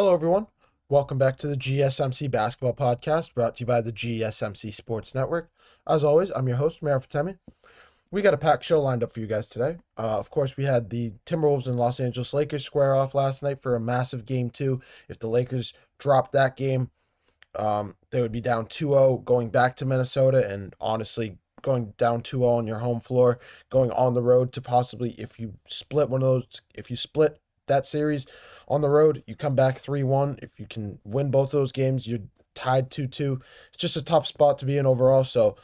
Hello, everyone. Welcome back to the GSMC Basketball Podcast, brought to you by the GSMC Sports Network. As always, I'm your host, Mehrob Fatemi. We got a packed show lined up for you guys today. Of course, we had the Timberwolves and Los Angeles Lakers square off last night for a massive Game 2. If the Lakers dropped that game, they would be down 2-0 going back to Minnesota, and honestly, going down 2-0 on your home floor, going on the road to possibly, if you split that series on the road, you come back 3-1. If you can win both those games, you're tied 2-2. It's just a tough spot to be in overall, so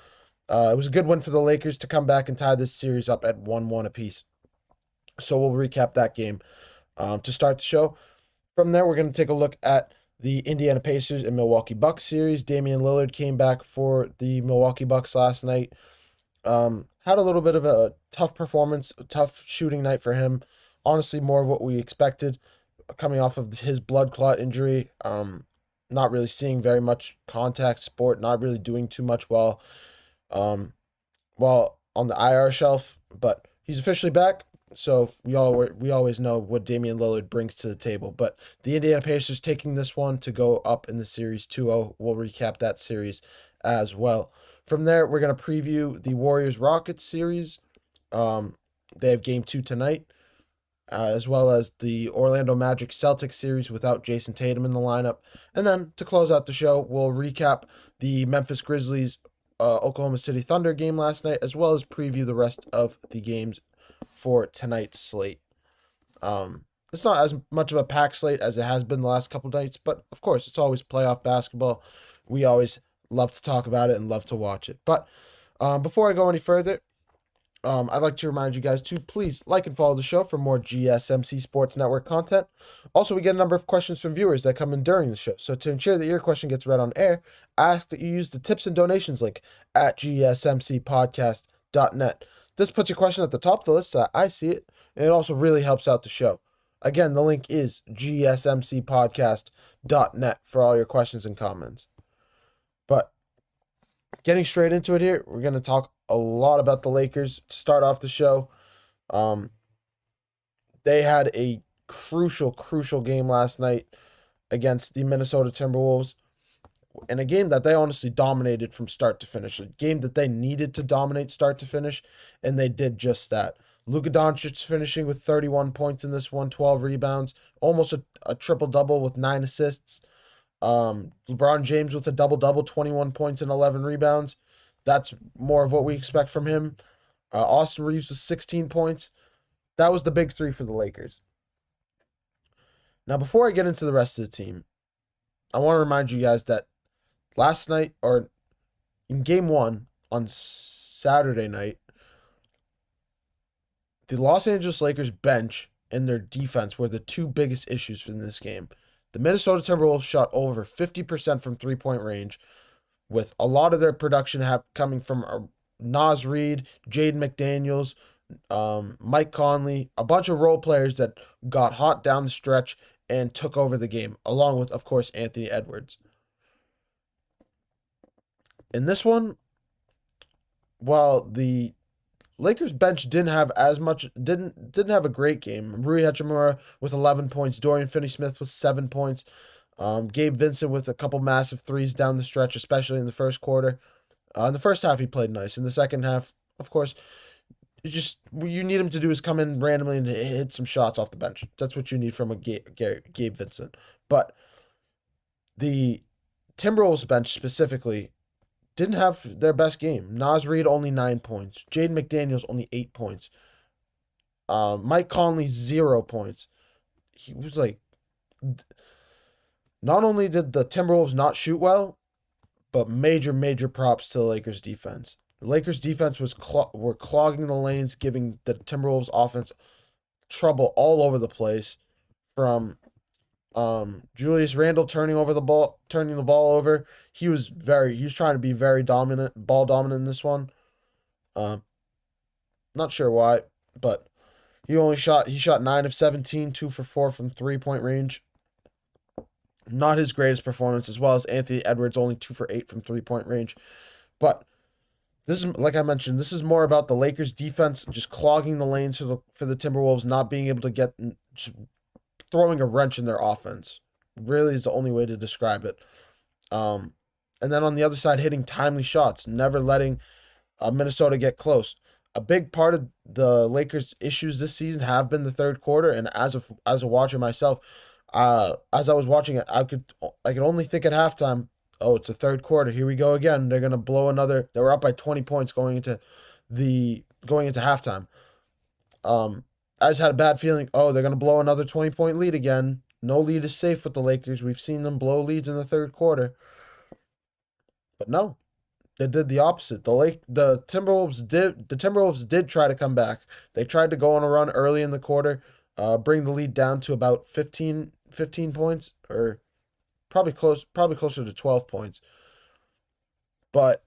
it was a good win for the Lakers to come back and tie this series up at 1-1 apiece. So we'll recap that game to start the show. From there, we're going to take a look at the Indiana Pacers and Milwaukee Bucks series. Damian Lillard came back for the Milwaukee Bucks last night. Had a little bit of a tough performance, a tough shooting night for him. Honestly, more of what we expected coming off of his blood clot injury. Not really seeing very much contact sport, not really doing too much while on the IR shelf, but he's officially back. So we always know what Damian Lillard brings to the table. But the Indiana Pacers taking this one to go up in the series 2-0. We'll recap that series as well. From there, we're going to preview the Warriors-Rockets series. They have Game 2 tonight, as well as the Orlando Magic Celtics series without Jason Tatum in the lineup. And then to close out the show, we'll recap the Memphis Grizzlies Oklahoma City Thunder game last night, as well as preview the rest of the games for tonight's slate. It's not as much of a packed slate as it has been the last couple nights, but of course, it's always playoff basketball. We always love to talk about it and love to watch it. But before I go any further, I'd like to remind you guys to please like and follow the show for more GSMC Sports Network content. Also, we get a number of questions from viewers that come in during the show. So to ensure that your question gets read on air, I ask that you use the tips and donations link at gsmcpodcast.net. This puts your question at the top of the list so I see it, and it also really helps out the show. Again, the link is gsmcpodcast.net for all your questions and comments. But getting straight into it here, we're going to talk a lot about the Lakers to start off the show. They had a crucial game last night against the Minnesota Timberwolves, in a game that they honestly dominated from start to finish. A game that they needed to dominate start to finish, and they did just that. Luka Dončić finishing with 31 points in this one, 12 rebounds, almost a triple-double with 9 assists. LeBron James with a double-double, 21 points and 11 rebounds. That's more of what we expect from him. Austin Reeves with 16 points. That was the big three for the Lakers. Now, before I get into the rest of the team, I want to remind you guys that last night, or in Game 1 on Saturday night, the Los Angeles Lakers bench and their defense were the two biggest issues in this game. The Minnesota Timberwolves shot over 50% from three-point range, with a lot of their production coming from Naz Reid, Jaden McDaniels, Mike Conley, a bunch of role players that got hot down the stretch and took over the game, along with, of course, Anthony Edwards. In this one, while the Lakers bench didn't have a great game. Rui Hachimura with 11 points, Dorian Finney-Smith with 7 points, Gabe Vincent with a couple massive threes down the stretch, especially in the first quarter. In the first half, he played nice. In the second half, of course, what you need him to do is come in randomly and hit some shots off the bench. That's what you need from a Gabe Vincent. But the Timberwolves bench specifically didn't have their best game. Naz Reid only 9 points. Jaden McDaniels only 8 points. Mike Conley 0 points. He was like, not only did the Timberwolves not shoot well, but major props to the Lakers defense. The Lakers defense were clogging the lanes, giving the Timberwolves offense trouble all over the place. From Julius Randle turning the ball over. He was trying to be very ball dominant in this one. Not sure why, but he shot 9 of 17, 2 for 4 from 3-point range. Not his greatest performance, as well as Anthony Edwards, only 2 for 8 from 3-point range. But this is, like I mentioned, this is more about the Lakers defense just clogging the lanes for the Timberwolves, not being able to just throwing a wrench in their offense. really is the only way to describe it. And then on the other side, hitting timely shots, never letting Minnesota get close. A big part of the Lakers' issues this season have been the third quarter, and as a watcher myself, as I was watching it, I could only think at halftime, oh, it's the third quarter. Here we go again. They're gonna blow another. They were up by 20 points going into halftime. I just had a bad feeling. Oh, they're gonna blow another 20-point lead again. No lead is safe with the Lakers. We've seen them blow leads in the third quarter, but no, they did the opposite. The Timberwolves did try to come back. They tried to go on a run early in the quarter, bring the lead down to about 15 points, or probably closer to 12 points. But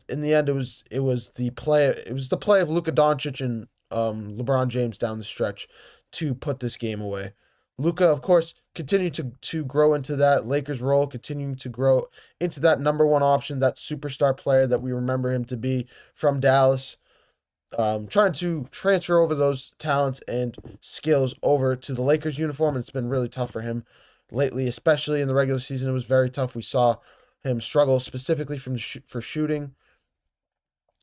in the end, it was the play of Luka Dončić and LeBron James down the stretch to put this game away. Luka, of course, continued to grow into that Lakers role, continuing to grow into that number one option, that superstar player that we remember him to be from Dallas. Trying to transfer over those talents and skills over to the Lakers uniform. It's been really tough for him lately, especially in the regular season. It was very tough. We saw him struggle specifically for shooting.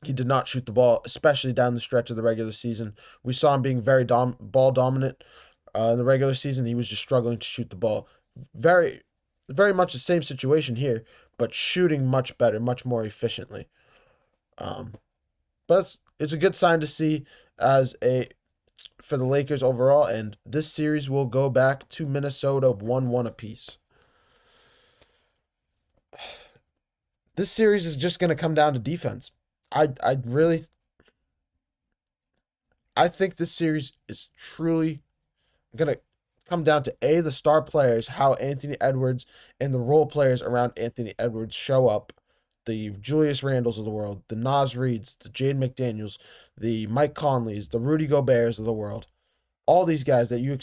He did not shoot the ball, especially down the stretch of the regular season. We saw him being very ball dominant in the regular season. He was just struggling to shoot the ball. Very, very much the same situation here, but shooting much better, much more efficiently. But it's a good sign to see for the Lakers overall, and this series will go back to Minnesota 1-1 apiece. This series is just going to come down to defense. I think this series is truly going to come down to the star players, how Anthony Edwards and the role players around Anthony Edwards show up. The Julius Randles of the world, the Naz Reids, the Jaden McDaniels, the Mike Conleys, the Rudy Goberts of the world. All these guys that you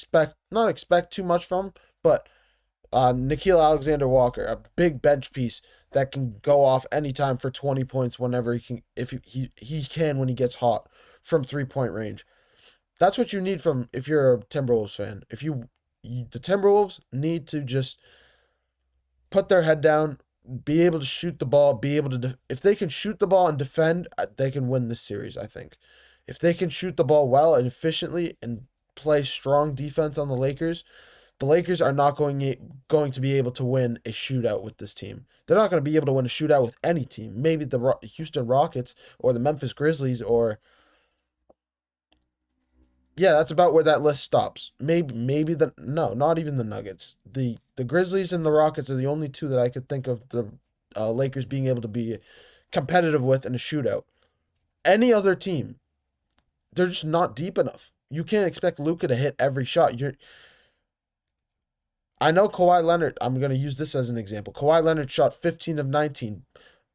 not expect too much from, but Nickeil Alexander-Walker, a big bench piece that can go off anytime for 20 points whenever he can, if he can when he gets hot from 3-point range. That's what you need if you're a Timberwolves fan. The Timberwolves need to just put their head down, be able to shoot the ball, if they can shoot the ball and defend, they can win this series, I think. If they can shoot the ball well and efficiently and play strong defense on the Lakers are not going to be able to win a shootout with this team. They're not going to be able to win a shootout with any team. Maybe the Houston Rockets or the Memphis Grizzlies that's about where that list stops. Not even the Nuggets. The Grizzlies and the Rockets are the only two that I could think of the Lakers being able to be competitive with in a shootout. Any other team, they're just not deep enough. You can't expect Luka to hit every shot. I know Kawhi Leonard, I'm going to use this as an example. Kawhi Leonard shot 15 of 19,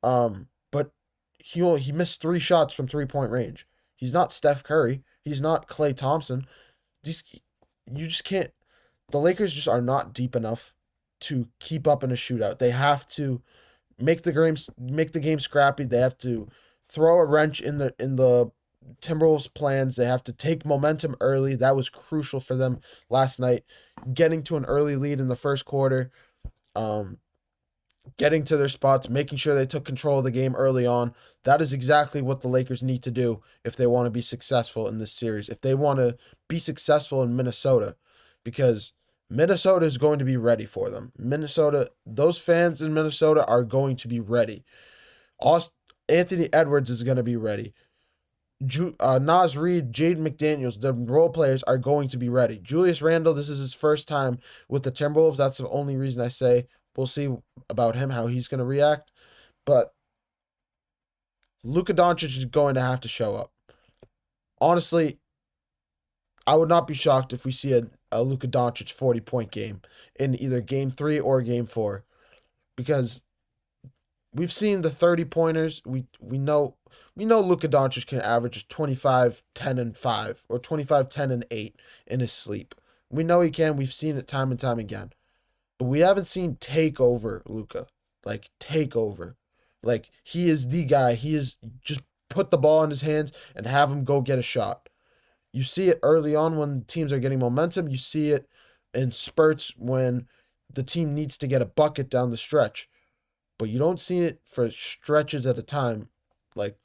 but he missed 3 shots from 3-point range. He's not Steph Curry. He's not Klay Thompson. You just can't. The Lakers just are not deep enough to keep up in a shootout. They have to make the game scrappy. They have to throw a wrench in the Timberwolves' plans. They have to take momentum early. That was crucial for them last night. Getting to an early lead in the first quarter, getting to their spots, making sure they took control of the game early on. That is exactly what the Lakers need to do if they want to be successful in this series. If they want to be successful in Minnesota, because Minnesota is going to be ready for them. Those fans in Minnesota are going to be ready. Anthony Edwards is going to be ready. Naz Reid, Jaden McDaniels, the role players are going to be ready. Julius Randle, this is his first time with the Timberwolves. That's the only reason I say we'll see about him, how he's going to react. But Luka Dončić is going to have to show up. Honestly, I would not be shocked if we see a Luka Dončić 40-point game in either Game 3 or Game 4. Because we've seen the 30-pointers. We know Luka Dončić can average 25, 10, and 5, or 25, 10, and 8 in his sleep. We know he can. We've seen it time and time again. But we haven't seen take over Luka. Like, take over. Like, he is the guy. He is just put the ball in his hands and have him go get a shot. You see it early on when teams are getting momentum. You see it in spurts when the team needs to get a bucket down the stretch. But you don't see it for stretches at a time, like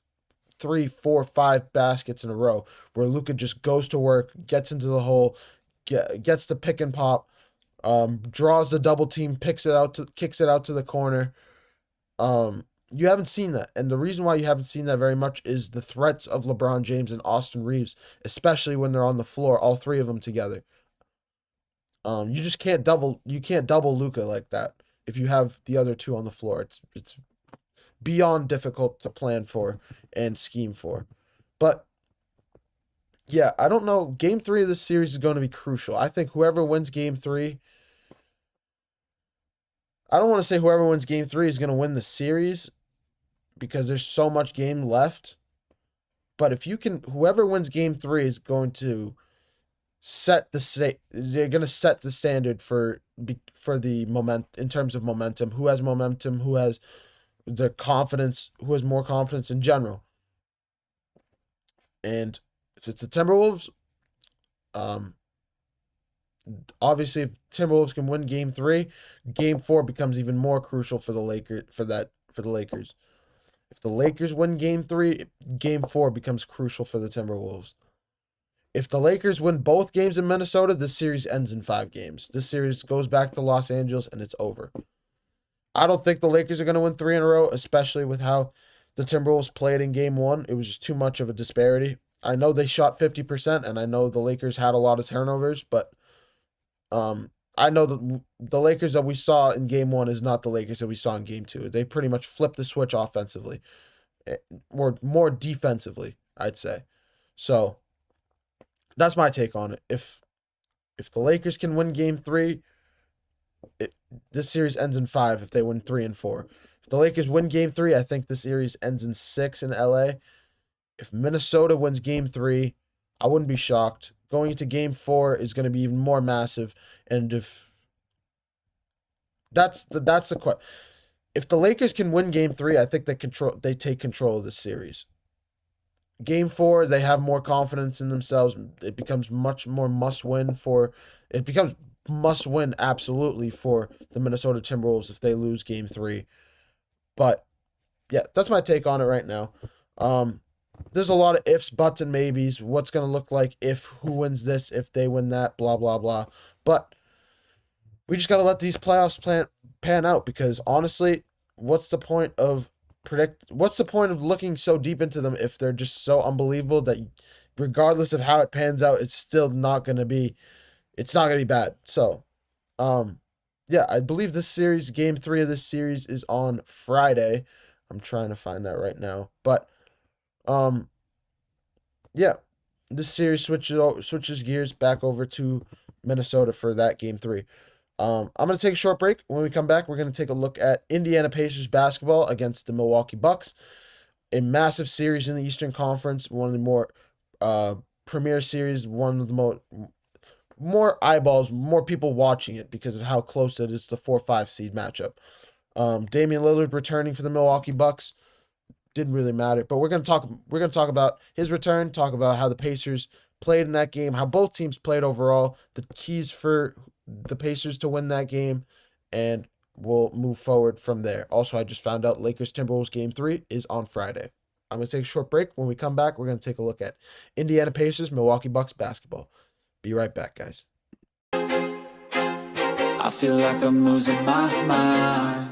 3, 4, 5 baskets in a row, where Luka just goes to work, gets into the hole, gets the pick and pop, draws the double team, kicks it out to the corner. You haven't seen that. And the reason why you haven't seen that very much is the threats of LeBron James and Austin Reeves, especially when they're on the floor, all three of them together. You just can't double Luka like that if you have the other two on the floor. It's beyond difficult to plan for and scheme for. But yeah, I don't know. Game 3 of this series is going to be crucial. I think whoever wins Game 3, I don't want to say whoever wins Game 3 is going to win the series because there's so much game left. But whoever wins Game 3 is going to they're going to set the standard for the moment in terms of momentum. Who has momentum? Who has the confidence? Who has more confidence in general? And if it's the Timberwolves, obviously if Timberwolves can win Game 3, Game 4 becomes even more crucial for the Lakers. If the Lakers win Game 3, Game 4 becomes crucial for the Timberwolves. If the Lakers win both games in Minnesota, this series ends in 5 games. This series goes back to Los Angeles, and it's over. I don't think the Lakers are going to win 3 in a row, especially with how the Timberwolves played in Game 1. It was just too much of a disparity. I know they shot 50%, and I know the Lakers had a lot of turnovers, but I know the Lakers that we saw in Game 1 is not the Lakers that we saw in Game 2. They pretty much flipped the switch offensively, or more defensively, I'd say. So that's my take on it. If the Lakers can win Game 3, this series ends in 5 if they win 3 and 4. If the Lakers win Game 3, I think the series ends in 6 in LA. If Minnesota wins Game 3, I wouldn't be shocked. Going into Game 4 is going to be even more massive. And if that's the question. If the Lakers can win Game 3, I think they take control of this series. Game 4, they have more confidence in themselves. It becomes much more must-win absolutely for the Minnesota Timberwolves if they lose Game 3. But yeah, that's my take on it right now. There's a lot of ifs, buts, and maybes. What's going to look like who wins this, if they win that, blah, blah, blah. But we just got to let these playoffs pan out because honestly, what's the point of looking so deep into them if they're just so unbelievable that regardless of how it pans out, it's not going to be bad. So, yeah, I believe this series, Game 3 of this series is on Friday. I'm trying to find that right now. But, yeah, this series switches gears back over to Minnesota for that Game 3. I'm going to take a short break. When we come back, we're going to take a look at Indiana Pacers basketball against the Milwaukee Bucks. A massive series in the Eastern Conference, one of the more premier series, one of the more eyeballs, more people watching it because of how close it is to the 4-5 seed matchup. Damian Lillard returning for the Milwaukee Bucks didn't really matter, but we're going to talk about his return, talk about how the Pacers played in that game, how both teams played overall, the keys for the Pacers to win that game, and we'll move forward from there. Also, I just found out Lakers Timberwolves Game 3 is on Friday. I'm going to take a short break. When we come back, we're going to take a look at Indiana Pacers, Milwaukee Bucks basketball. Be right back, guys. I feel like I'm losing my mind.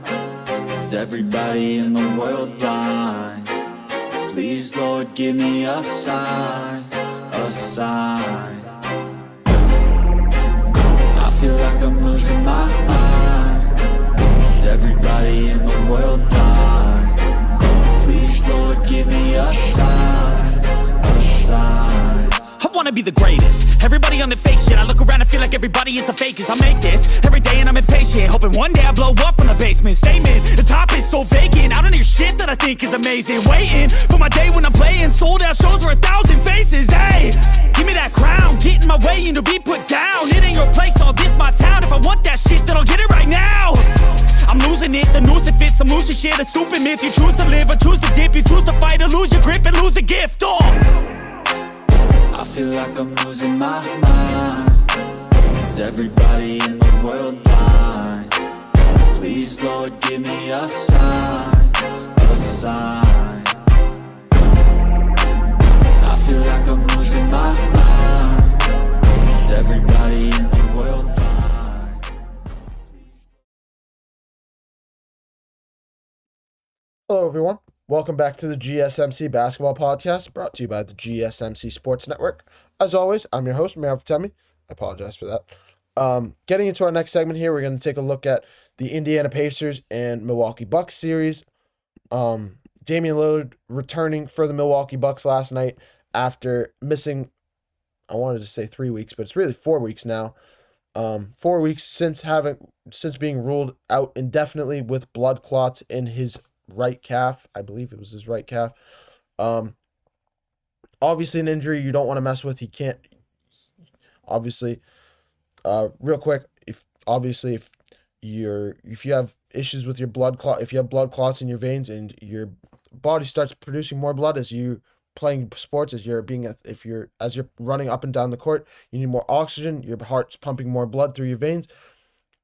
Is everybody in the world blind? Please, Lord, give me a sign, a sign. I feel like I'm losing my mind. Is everybody in the world blind? Please, Lord, give me a sign, a sign. I wanna be the greatest. Everybody on the fake shit. I look around and feel like everybody is the fakest. I make this every day and I'm impatient, hoping one day I blow up from the basement. Statement, the top is so vacant. I don't hear shit that I think is amazing. Waiting for my day when I'm playing sold out shows for 1,000 faces. Hey, give me that crown, get in my way and to be put down. It ain't your place, all this my town. If I want that shit, then I'll get it right now. I'm losing it, the noose it fits, some losing shit, a stupid myth. You choose to live or choose to dip, you choose to fight or lose your grip and lose a gift. Oh, I feel like I'm losing my mind. Is Is everybody in the world blind? Please, Lord, give me a sign, a sign. I feel like I'm losing my mind. Is everybody in the world blind? Hello, everyone. Welcome back to the GSMC Basketball Podcast, brought to you by the GSMC Sports Network. As always, I'm your host, Mehrob Fatemi. I apologize for that. Getting into our next segment here, we're going to take a look at the Indiana Pacers and Milwaukee Bucks series. Damian Lillard returning for the Milwaukee Bucks last night after missing, I wanted to say 3 weeks, but it's really 4 weeks now. 4 weeks since being ruled out indefinitely with blood clots in his right calf. I believe it was his right calf. Obviously an injury you don't want to mess with. He can't, obviously, real quick, if you have issues with your blood clot, if you have blood clots in your veins and your body starts producing more blood as you playing sports, as you're running up and down the court, you need more oxygen, your heart's pumping more blood through your veins.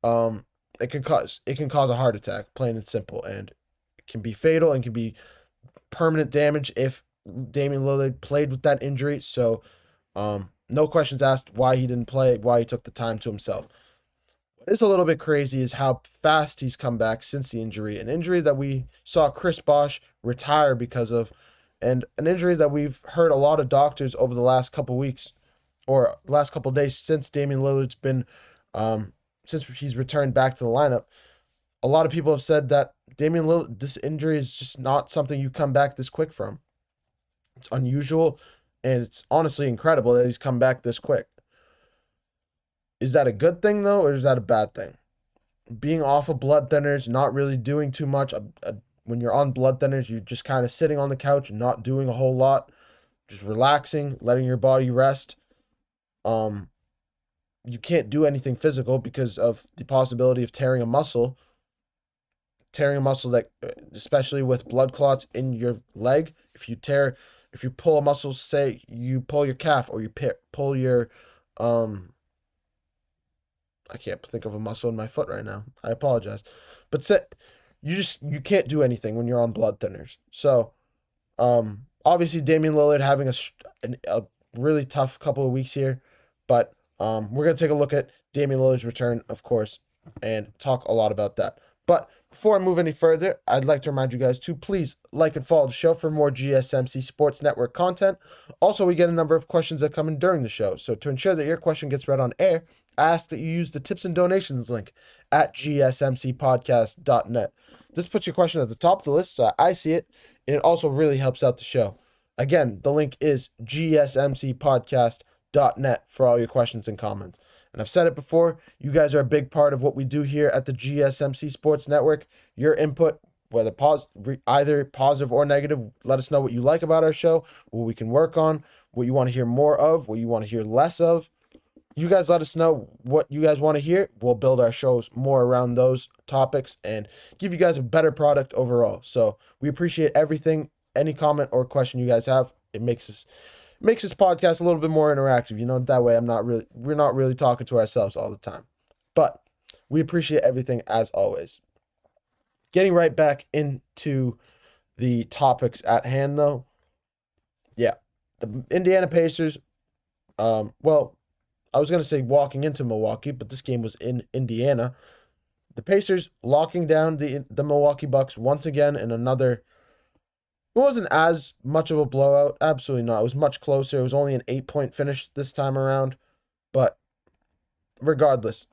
It can cause a heart attack, plain and simple, and it can be fatal and can be permanent damage if Damian Lillard played with that injury. So no questions asked why he didn't play, why he took the time to himself. What is a little bit crazy is how fast he's come back since the injury. An injury that we saw Chris Bosh retire because of, and an injury that we've heard a lot of doctors over the last couple weeks or last couple days since Damian Lillard's been, since he's returned back to the lineup. A lot of people have said that Damian Lillard, this injury is just not something you come back this quick from. It's unusual, and it's honestly incredible that he's come back this quick. Is that a good thing, though, or is that a bad thing? Being off of blood thinners, not really doing too much. When you're on blood thinners, you're just kind of sitting on the couch and not doing a whole lot. Just relaxing, letting your body rest. You can't do anything physical because of the possibility of tearing a muscle. Tearing a muscle that, especially with blood clots in your leg, if you pull a muscle, say you pull your calf or you pull your, I can't think of a muscle in my foot right now. I apologize. But say, you can't do anything when you're on blood thinners. So, obviously Damian Lillard having a really tough couple of weeks here, but we're going to take a look at Damian Lillard's return, of course, and talk a lot about that. But before I move any further, I'd like to remind you guys to please like and follow the show for more GSMC Sports Network content. Also, we get a number of questions that come in during the show. So to ensure that your question gets read on air, I ask that you use the tips and donations link at gsmcpodcast.net. This puts your question at the top of the list so I see it, and it also really helps out the show. Again, the link is gsmcpodcast.net for all your questions and comments. And I've said it before, you guys are a big part of what we do here at the GSMC Sports Network. Your input, whether either positive or negative, let us know what you like about our show, what we can work on, what you want to hear more of, what you want to hear less of. You guys let us know what you guys want to hear. We'll build our shows more around those topics and give you guys a better product overall. So we appreciate everything, any comment or question you guys have. It makes this podcast a little bit more interactive. That way we're not really talking to ourselves all the time. But we appreciate everything as always. Getting right back into the topics at hand, though. Yeah, the Indiana Pacers, I was going to say walking into Milwaukee, but this game was in Indiana. The Pacers locking down the Milwaukee Bucks once again in another. It wasn't as much of a blowout. Absolutely not. It was much closer. It was only an 8-point finish this time around. But regardless,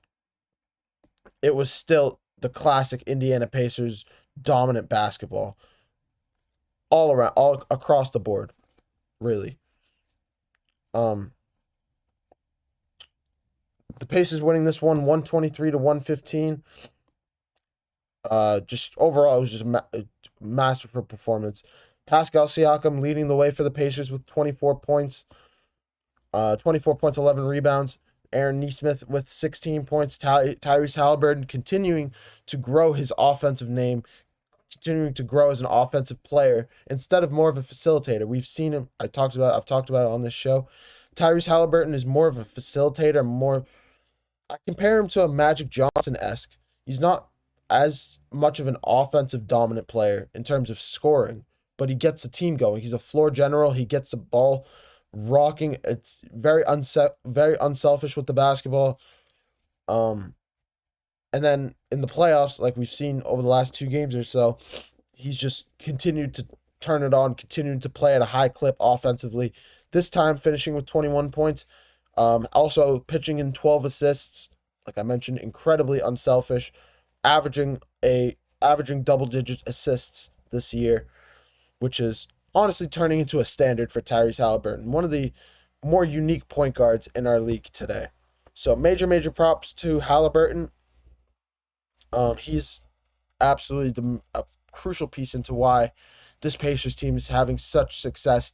it was still the classic Indiana Pacers dominant basketball. All around, all across the board, really. The Pacers winning this one 123-115. Just overall, it was just a masterful performance. Pascal Siakam leading the way for the Pacers with 24 points. 24 points, 11 rebounds. Aaron Nesmith with 16 points. Tyrese Halliburton continuing to grow his offensive name, continuing to grow as an offensive player instead of more of a facilitator. We've seen him. I've talked about it on this show. Tyrese Halliburton is more of a facilitator, more I compare him to a Magic Johnson-esque. He's not as much of an offensive dominant player in terms of scoring, but he gets the team going. He's a floor general. He gets the ball rocking. It's very unselfish with the basketball. And then in the playoffs, like we've seen over the last 2 games or so, he's just continued to turn it on, continued to play at a high clip offensively. This time finishing with 21 points. Also pitching in 12 assists. Like I mentioned, incredibly unselfish, averaging double-digit assists this year, which is honestly turning into a standard for Tyrese Haliburton, one of the more unique point guards in our league today. So major props to Haliburton. He's absolutely a crucial piece into why this Pacers team is having such success,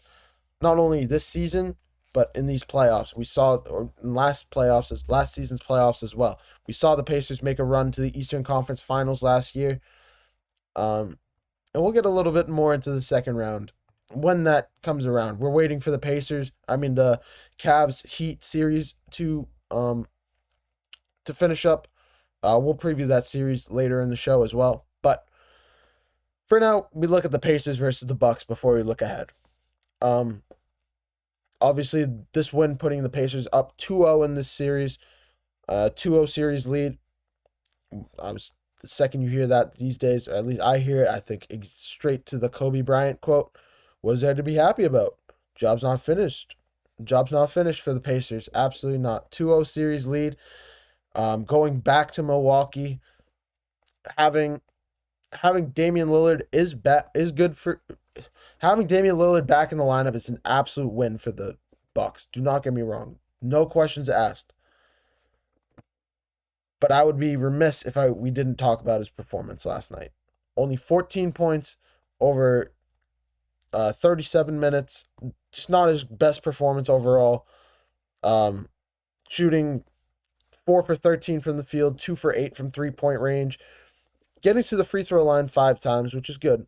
not only this season, but in these playoffs. We saw, or in last season's playoffs as well. We saw the Pacers make a run to the Eastern Conference Finals last year. And we'll get a little bit more into the second round when that comes around. We're waiting for the Cavs Heat series to finish up. We'll preview that series later in the show as well. But for now, we look at the Pacers versus the Bucks before we look ahead. Obviously, this win putting the Pacers up 2-0 in this series. 2-0 series lead. The second you hear that these days, or at least I hear it, I think straight to the Kobe Bryant quote. What is there to be happy about? Job's not finished. Job's not finished for the Pacers. Absolutely not. 2-0 series lead. Going back to Milwaukee. Having Damian Lillard is good for... Having Damian Lillard back in the lineup is an absolute win for the Bucks. Do not get me wrong. No questions asked. But I would be remiss if we didn't talk about his performance last night. Only 14 points over 37 minutes. Just not his best performance overall. Shooting 4 for 13 from the field, 2 for 8 from 3-point range. Getting to the free throw line 5 times, which is good.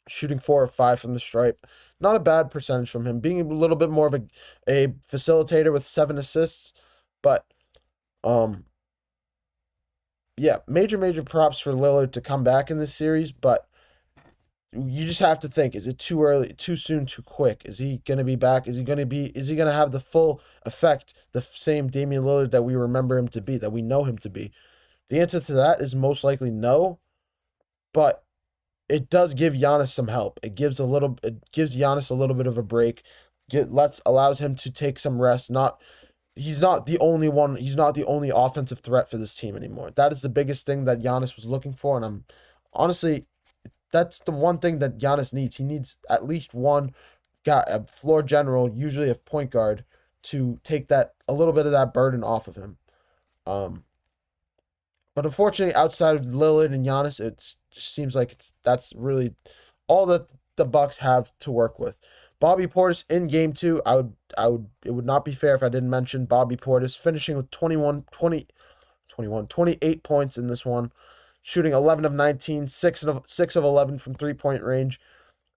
Shooting 4 of 5 from the stripe. Not a bad percentage from him. Being a little bit more of a facilitator with 7 assists. But, yeah, major props for Lillard to come back in this series. But you just have to think, is it too early, too soon, too quick? Is he going to be back? Is he going to have the full effect, the same Damian Lillard that we remember him to be, that we know him to be? The answer to that is most likely no. But it does give Giannis some help. It gives Giannis a little bit of a break. Allows him to take some rest. He's not the only one. He's not the only offensive threat for this team anymore. That is the biggest thing that Giannis was looking for, and that's the one thing that Giannis needs. He needs at least one guy, a floor general, usually a point guard, to take a little bit of that burden off of him. But unfortunately, outside of Lillard and Giannis, it just seems like that's really all that the Bucks have to work with. Bobby Portis in Game 2, it would not be fair if I didn't mention Bobby Portis finishing with 28 points in this one, shooting 11 of 19, 6 of 11 from 3-point range.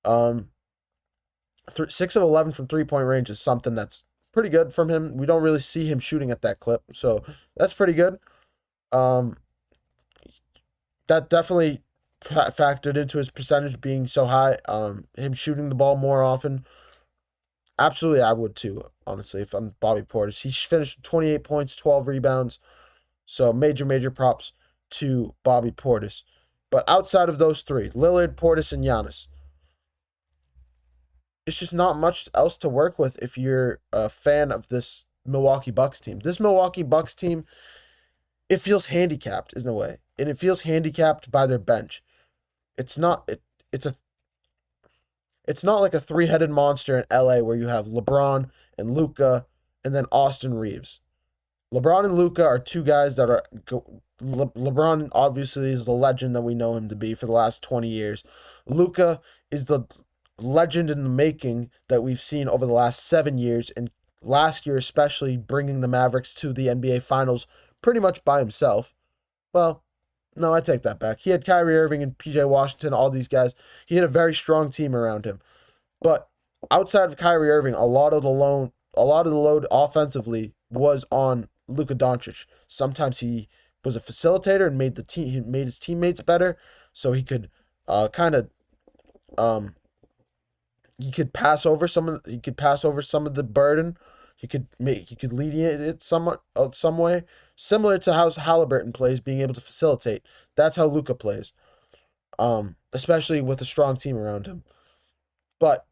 6 of 11 from 3-point range is something that's pretty good from him. We don't really see him shooting at that clip, so that's pretty good. That definitely factored into his percentage being so high. Him shooting the ball more often. Absolutely, I would too, honestly, if I'm Bobby Portis. He finished with 28 points, 12 rebounds. So major props to Bobby Portis. But outside of those three, Lillard, Portis, and Giannis, it's just not much else to work with if you're a fan of this Milwaukee Bucks team. This Milwaukee Bucks team, it feels handicapped in a way. And it feels handicapped by their bench. It's not like a three-headed monster in LA where you have LeBron and Luka and then Austin Reeves. LeBron and Luka are two guys that are LeBron obviously is the legend that we know him to be for the last 20 years. Luka is the legend in the making that we've seen over the last 7 years, and last year especially bringing the Mavericks to the NBA Finals pretty much by himself. Well, no, I take that back. He had Kyrie Irving and PJ Washington, all these guys. He had a very strong team around him. But outside of Kyrie Irving, a lot of the load offensively was on Luka Dončić. Sometimes he was a facilitator and he made his teammates better, so he could he could pass over some of the burden. He could lead it some way, similar to how Halliburton plays, being able to facilitate. That's how Luka plays, especially with a strong team around him. But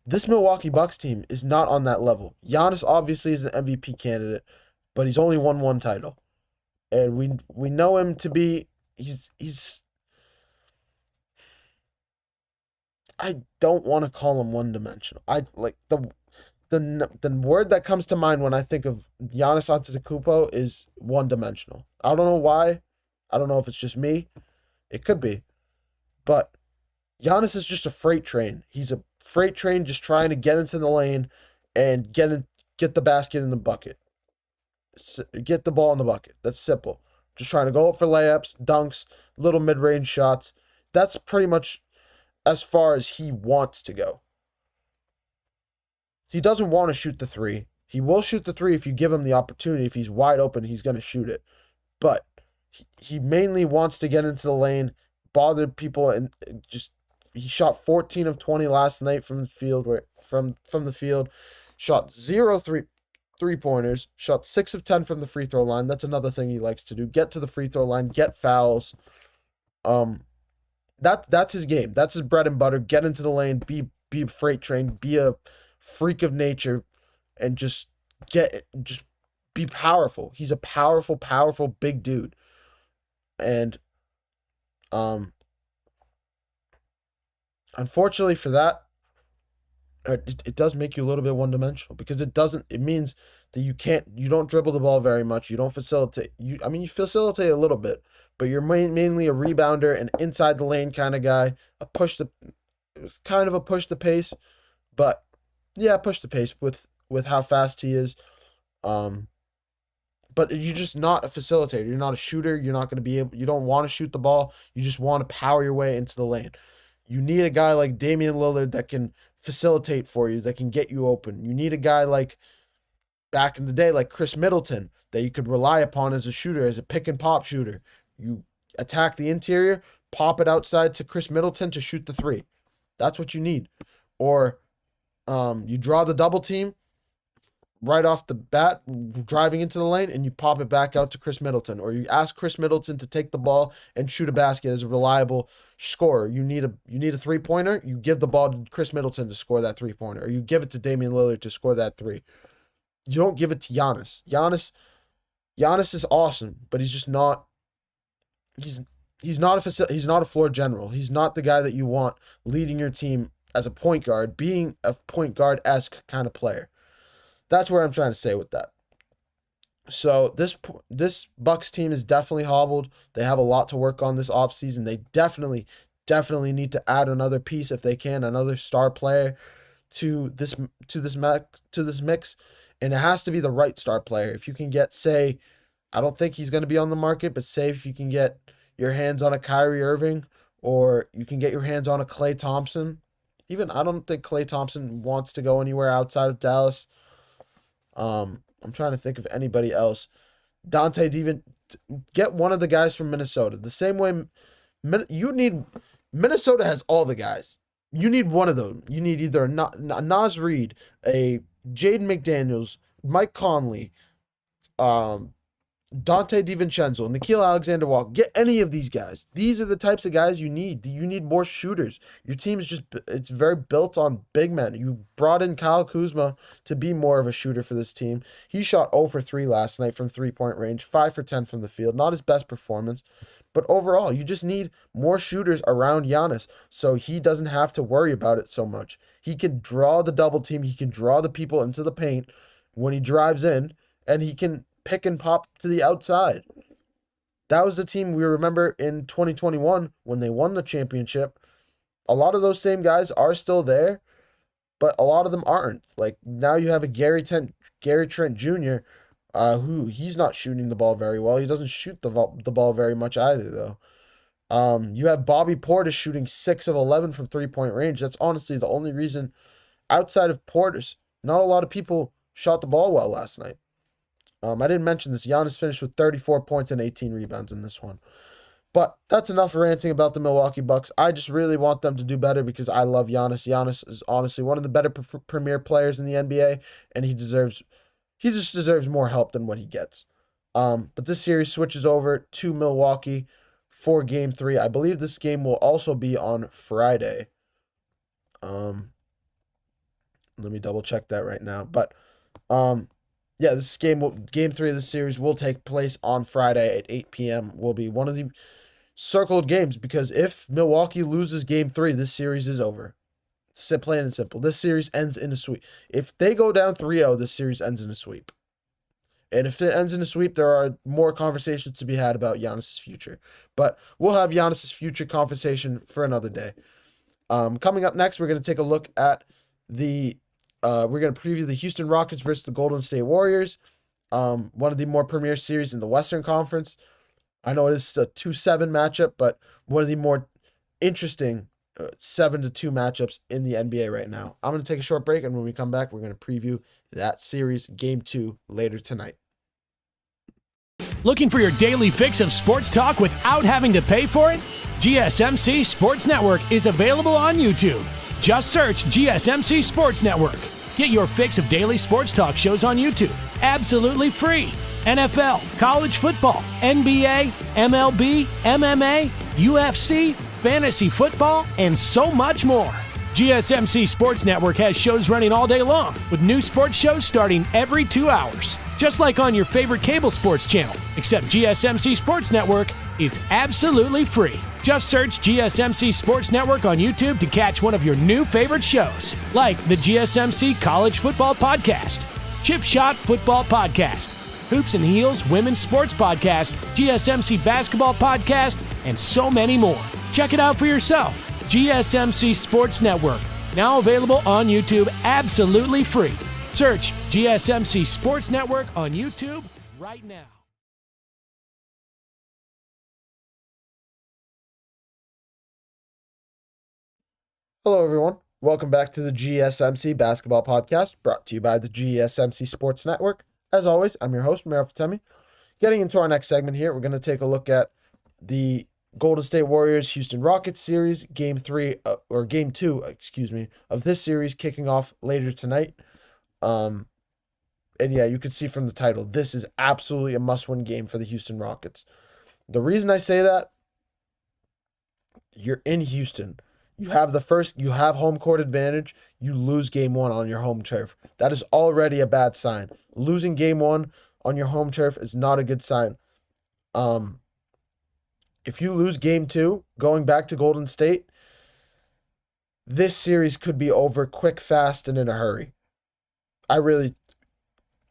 this Milwaukee Bucks team is not on that level. Giannis obviously is an MVP candidate, but he's only won one title, and we know him to be he's. I don't want to call him one-dimensional. I like the word that comes to mind when I think of Giannis Antetokounmpo is one-dimensional. I don't know why. I don't know if it's just me. It could be. But Giannis is just a freight train. He's a freight train just trying to get into the lane and get the basket in the bucket. Get the ball in the bucket. That's simple. Just trying to go up for layups, dunks, little mid-range shots. That's pretty much as far as he wants to go. He doesn't want to shoot the three. He will shoot the three if you give him the opportunity. If he's wide open, he's going to shoot it. But he mainly wants to get into the lane, bother people, and he shot 14 of 20 last night from the field. From the field, shot 0 three-pointers, shot 6 of 10 from the free throw line. That's another thing he likes to do. Get to the free throw line, get fouls. That's his game. That's his bread and butter. Get into the lane, be a freight train, be a freak of nature, and just be powerful. He's a powerful big dude. And unfortunately for that, it does make you a little bit one-dimensional, because it means that you don't dribble the ball very much, you don't facilitate. You facilitate a little bit, but you're mainly a rebounder and inside the lane kind of guy. Push the pace, but yeah, push the pace with how fast he is. But you're just not a facilitator. You're not a shooter. You're not going to be able. You don't want to shoot the ball. You just want to power your way into the lane. You need a guy like Damian Lillard that can facilitate for you, that can get you open. You need a guy like back in the day, like Chris Middleton, that you could rely upon as a shooter, as a pick and pop shooter. You attack the interior, pop it outside to Chris Middleton to shoot the three. That's what you need. Or you draw the double team right off the bat, driving into the lane, and you pop it back out to Chris Middleton. Or you ask Chris Middleton to take the ball and shoot a basket as a reliable scorer. You need a three-pointer, you give the ball to Chris Middleton to score that three-pointer. Or you give it to Damian Lillard to score that three. You don't give it to Giannis. Giannis is awesome, but he's just not. He's not a floor general. He's not the guy that you want leading your team as a point guard, being a point guard-esque kind of player. That's where I'm trying to say with that. So this Bucks team is definitely hobbled. They have a lot to work on this offseason. They definitely need to add another piece if they can, another star player to this mix, and it has to be the right star player. If you can get, say, I don't think he's going to be on the market, but say if you can get your hands on a Kyrie Irving, or you can get your hands on a Klay Thompson. Even I don't think Klay Thompson wants to go anywhere outside of Dallas. I'm trying to think of anybody else. Donte DiVincenzo, get one of the guys from Minnesota. The same way Minnesota has all the guys. You need one of them. You need either a Naz Reid, a Jaden McDaniels, Mike Conley, Donte DiVincenzo, Nickeil Alexander-Walker. Get any of these guys. These are the types of guys you need. You need more shooters. Your team is it's very built on big men. You brought in Kyle Kuzma to be more of a shooter for this team. He shot 0 for 3 last night from three-point range, 5 for 10 from the field. Not his best performance. But overall, you just need more shooters around Giannis so he doesn't have to worry about it so much. He can draw the double team. He can draw the people into the paint when he drives in, and he can pick and pop to the outside. That was the team we remember in 2021 when they won the championship. A lot of those same guys are still there, but a lot of them aren't. Like now you have a Gary Trent Jr., who he's not shooting the ball very well. He doesn't shoot the ball very much either, though. You have Bobby Portis shooting 6 of 11 from three-point range. That's honestly the only reason, outside of Portis, not a lot of people shot the ball well last night. I didn't mention this. Giannis finished with 34 points and 18 rebounds in this one. But that's enough ranting about the Milwaukee Bucks. I just really want them to do better because I love Giannis. Giannis is honestly one of the better premier players in the NBA, and he just deserves more help than what he gets. But this series switches over to Milwaukee for Game 3. I believe this game will also be on Friday. Let me double check that right now. But this game 3 of the series will take place on Friday at 8 p.m. Will be one of the circled games because if Milwaukee loses Game 3, this series is over. Plain and simple. This series ends in a sweep. If they go down 3-0, this series ends in a sweep. And if it ends in a sweep, there are more conversations to be had about Giannis' future. But we'll have Giannis' future conversation for another day. Coming up next, we're going to take a look at we're going to preview the Houston Rockets versus the Golden State Warriors. One of the more premier series in the Western Conference. I know it is a 2-7 matchup, but one of the more interesting 7-2 matchups in the NBA right now. I'm going to take a short break, and when we come back, we're going to preview that series, Game 2, later tonight. Looking for your daily fix of sports talk without having to pay for it? GSMC Sports Network is available on YouTube. Just search GSMC Sports Network. Get your fix of daily sports talk shows on YouTube, absolutely free. NFL, college football, NBA, MLB, MMA, UFC, fantasy football, and so much more. GSMC Sports Network has shows running all day long, with new sports shows starting every 2 hours. Just like on your favorite cable sports channel, except GSMC Sports Network is absolutely free. Just search GSMC Sports Network on YouTube to catch one of your new favorite shows, like the GSMC College Football Podcast, Chip Shot Football Podcast, Hoops and Heels Women's Sports Podcast, GSMC Basketball Podcast, and so many more. Check it out for yourself. GSMC Sports Network, now available on YouTube absolutely free. Search GSMC Sports Network on YouTube right now. Hello, everyone. Welcome back to the GSMC Basketball Podcast, brought to you by the GSMC Sports Network. As always, I'm your host, Mehrob Fatemi. Getting into our next segment here, we're going to take a look at the Golden State Warriors Houston Rockets series, Game 2, of this series kicking off later tonight. And yeah, you can see from the title, this is absolutely a must-win game for the Houston Rockets. The reason I say that, you're in Houston. You have home court advantage. You lose Game 1 on your home turf. That is already a bad sign. Losing Game 1 on your home turf is not a good sign. If you lose Game 2, going back to Golden State, this series could be over quick, fast, and in a hurry.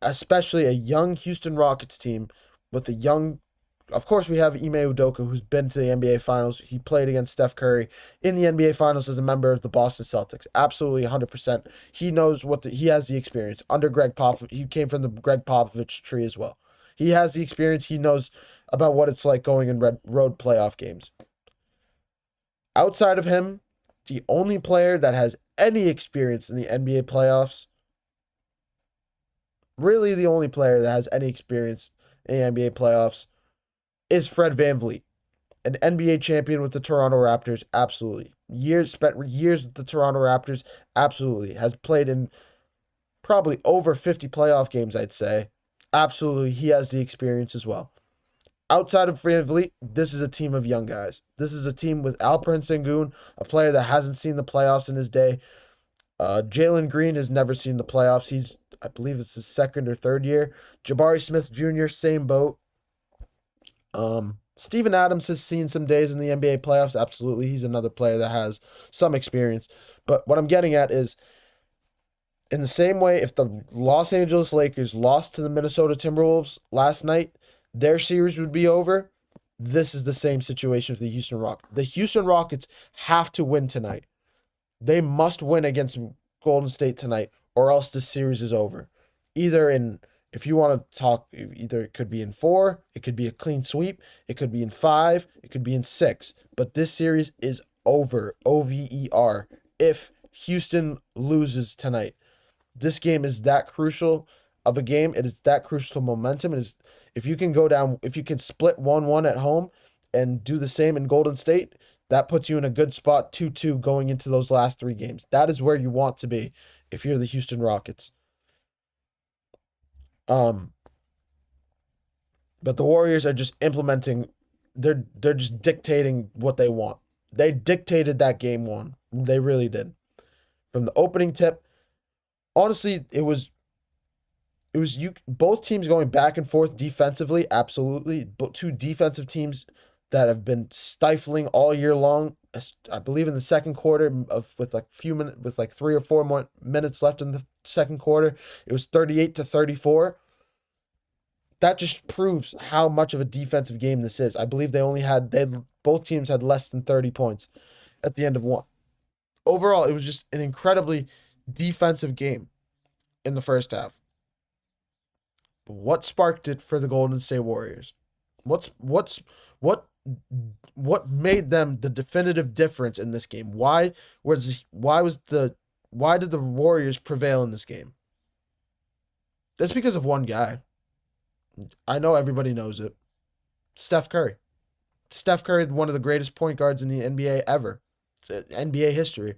Especially a young Houston Rockets team with of course we have Ime Udoka, who's been to the NBA Finals. He played against Steph Curry in the NBA Finals as a member of the Boston Celtics. Absolutely 100%. He knows he has the experience. Under Greg Popovich, he came from the Greg Popovich tree as well. He has the experience. He knows about what it's like going in road playoff games. Outside of him, the only player that has any experience in the NBA playoffs, really the only player that has any experience in the NBA playoffs, is Fred VanVleet, an NBA champion with the Toronto Raptors, absolutely. Spent years with the Toronto Raptors, absolutely. Has played in probably over 50 playoff games, I'd say. Absolutely, he has the experience as well. Outside of VanVleet, this is a team of young guys. This is a team with Alperen Sengun, a player that hasn't seen the playoffs in his day. Jalen Green has never seen the playoffs. I believe it's his second or third year. Jabari Smith Jr., same boat. Steven Adams has seen some days in the NBA playoffs. Absolutely. He's another player that has some experience. But what I'm getting at is, in the same way, if the Los Angeles Lakers lost to the Minnesota Timberwolves last night, their series would be over. This is the same situation for the Houston Rockets. The Houston Rockets have to win tonight. They must win against Golden State tonight, or else this series is over. If you want to talk, either it could be in 4, it could be a clean sweep, it could be in 5, it could be in 6. But this series is over, OVER, if Houston loses tonight. This game is that crucial. of a game. It is that crucial to momentum. It is, if you can split 1-1 at home and do the same in Golden State, that puts you in a good spot 2-2 going into those last 3 games. That is where you want to be if you're the Houston Rockets. But the Warriors are just implementing, they're just dictating what they want. They dictated that game 1. They really did. From the opening tip, honestly, it was both teams going back and forth defensively, absolutely. But 2 defensive teams that have been stifling all year long. I believe in the second quarter, with 3 or 4 more minutes left in the second quarter, it was 38-34. That just proves how much of a defensive game this is. I believe both teams had less than 30 points at the end of one. Overall, it was just an incredibly defensive game in the first half. But what sparked it for the Golden State Warriors? What made them the definitive difference in this game? Why did the Warriors prevail in this game? That's because of one guy. I know everybody knows it. Steph Curry. Steph Curry, one of the greatest point guards in the NBA ever. NBA history.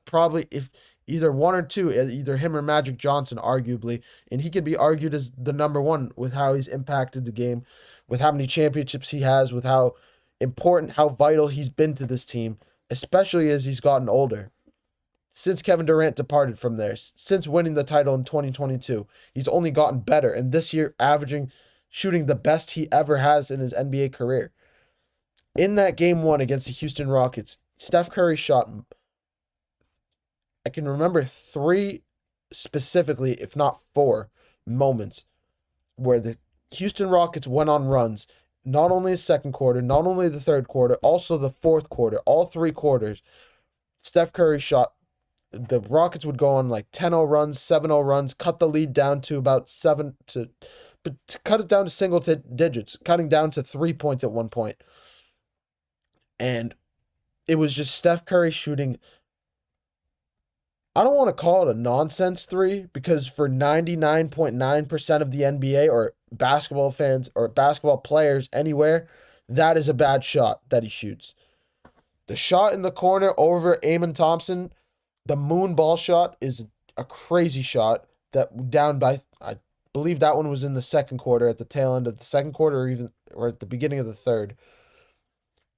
Probably, if either 1 or 2, either him or Magic Johnson, arguably, and he can be argued as the number 1 with how he's impacted the game, with how many championships he has, with how important, how vital he's been to this team, especially as he's gotten older. Since Kevin Durant departed from there, since winning the title in 2022, he's only gotten better, and this year shooting the best he ever has in his NBA career. In that game 1 against the Houston Rockets, Steph Curry shot, I can remember 3 specifically, if not 4, moments where the Houston Rockets went on runs, not only the second quarter, not only the third quarter, also the fourth quarter, all 3 quarters. Steph Curry shot. The Rockets would go on like 10-0 runs, 7-0 runs, cut the lead down to about cut it down to single digits, cutting down to 3 points at one point. And it was just Steph Curry shooting. I don't want to call it a nonsense 3, because for 99.9% of the NBA or basketball fans or basketball players anywhere, that is a bad shot that he shoots. The shot in the corner over Amen Thompson, the moon ball shot, is a crazy shot that down by, I believe that one was in the second quarter, at the tail end of the second quarter, or at the beginning of the third.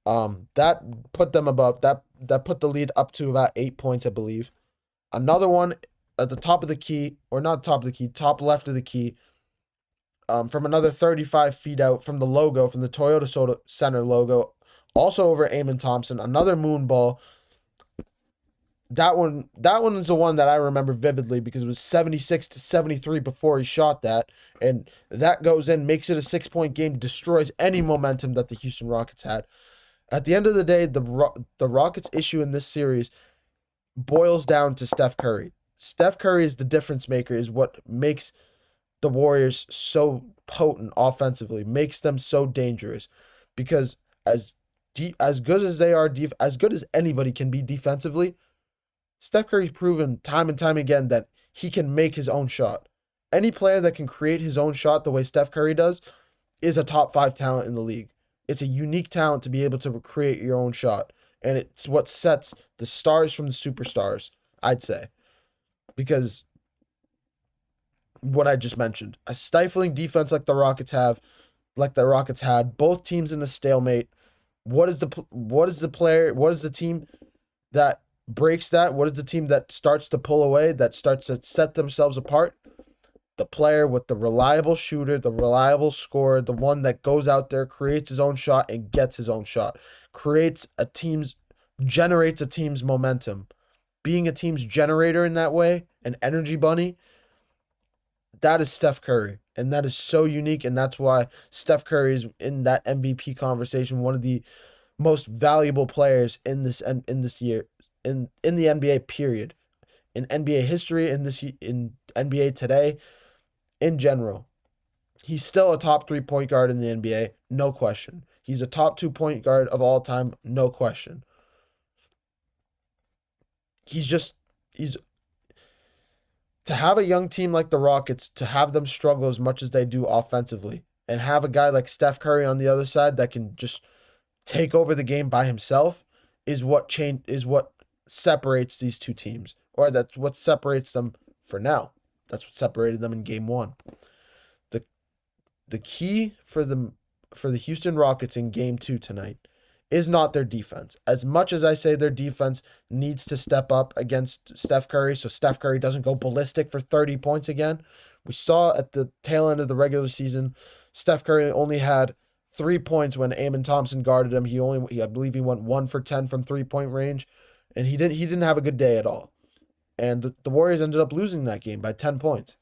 That put them above, that put the lead up to about 8 points, I believe. Another one at the top of the key, or not top of the key, top left of the key, from another 35 feet out from the logo, from the Toyota Center logo, also over Amen Thompson, another moon ball. That one is the one that I remember vividly, because it was 76-73 before he shot that, and that goes in, makes it a 6-point game, destroys any momentum that the Houston Rockets had. At the end of the day, the Rockets' issue in this series boils down to Steph Curry. Steph Curry is the difference maker, is what makes the Warriors so potent offensively, makes them so dangerous, because as good as they are, as good as anybody can be defensively, Steph Curry's proven time and time again that he can make his own shot. Any player that can create his own shot the way Steph Curry does is a top 5 talent in the league. It's a unique talent to be able to create your own shot. And it's what sets the stars from the superstars, I'd say. Because what I just mentioned, a stifling defense like the Rockets had, both teams in a stalemate. What is the team that breaks that? What is the team that starts to pull away, that starts to set themselves apart? The player with the reliable shooter, the reliable scorer, the one that goes out there, creates his own shot and gets his own shot. Generates a team's momentum. Being a team's generator in that way, an energy bunny, that is Steph Curry. And that is so unique, and that's why Steph Curry is in that MVP conversation, one of the most valuable players in this year, in the NBA period, in NBA history, in NBA today, in general. He's still a top 3 point guard in the NBA, no question. He's a top 2 point guard of all time, no question. to have a young team like the Rockets, to have them struggle as much as they do offensively, and have a guy like Steph Curry on the other side that can just take over the game by himself is what separates these two teams, or that's what separates them for now. That's what separated them in game 1. The key for the Houston Rockets in game 2 tonight is not their defense. As much as I say their defense needs to step up against Steph Curry so Steph Curry doesn't go ballistic for 30 points again. We saw at the tail end of the regular season, Steph Curry only had 3 points when Amen Thompson guarded him. I believe he went 1 for 10 from 3-point range, and he didn't have a good day at all. And the Warriors ended up losing that game by 10 points.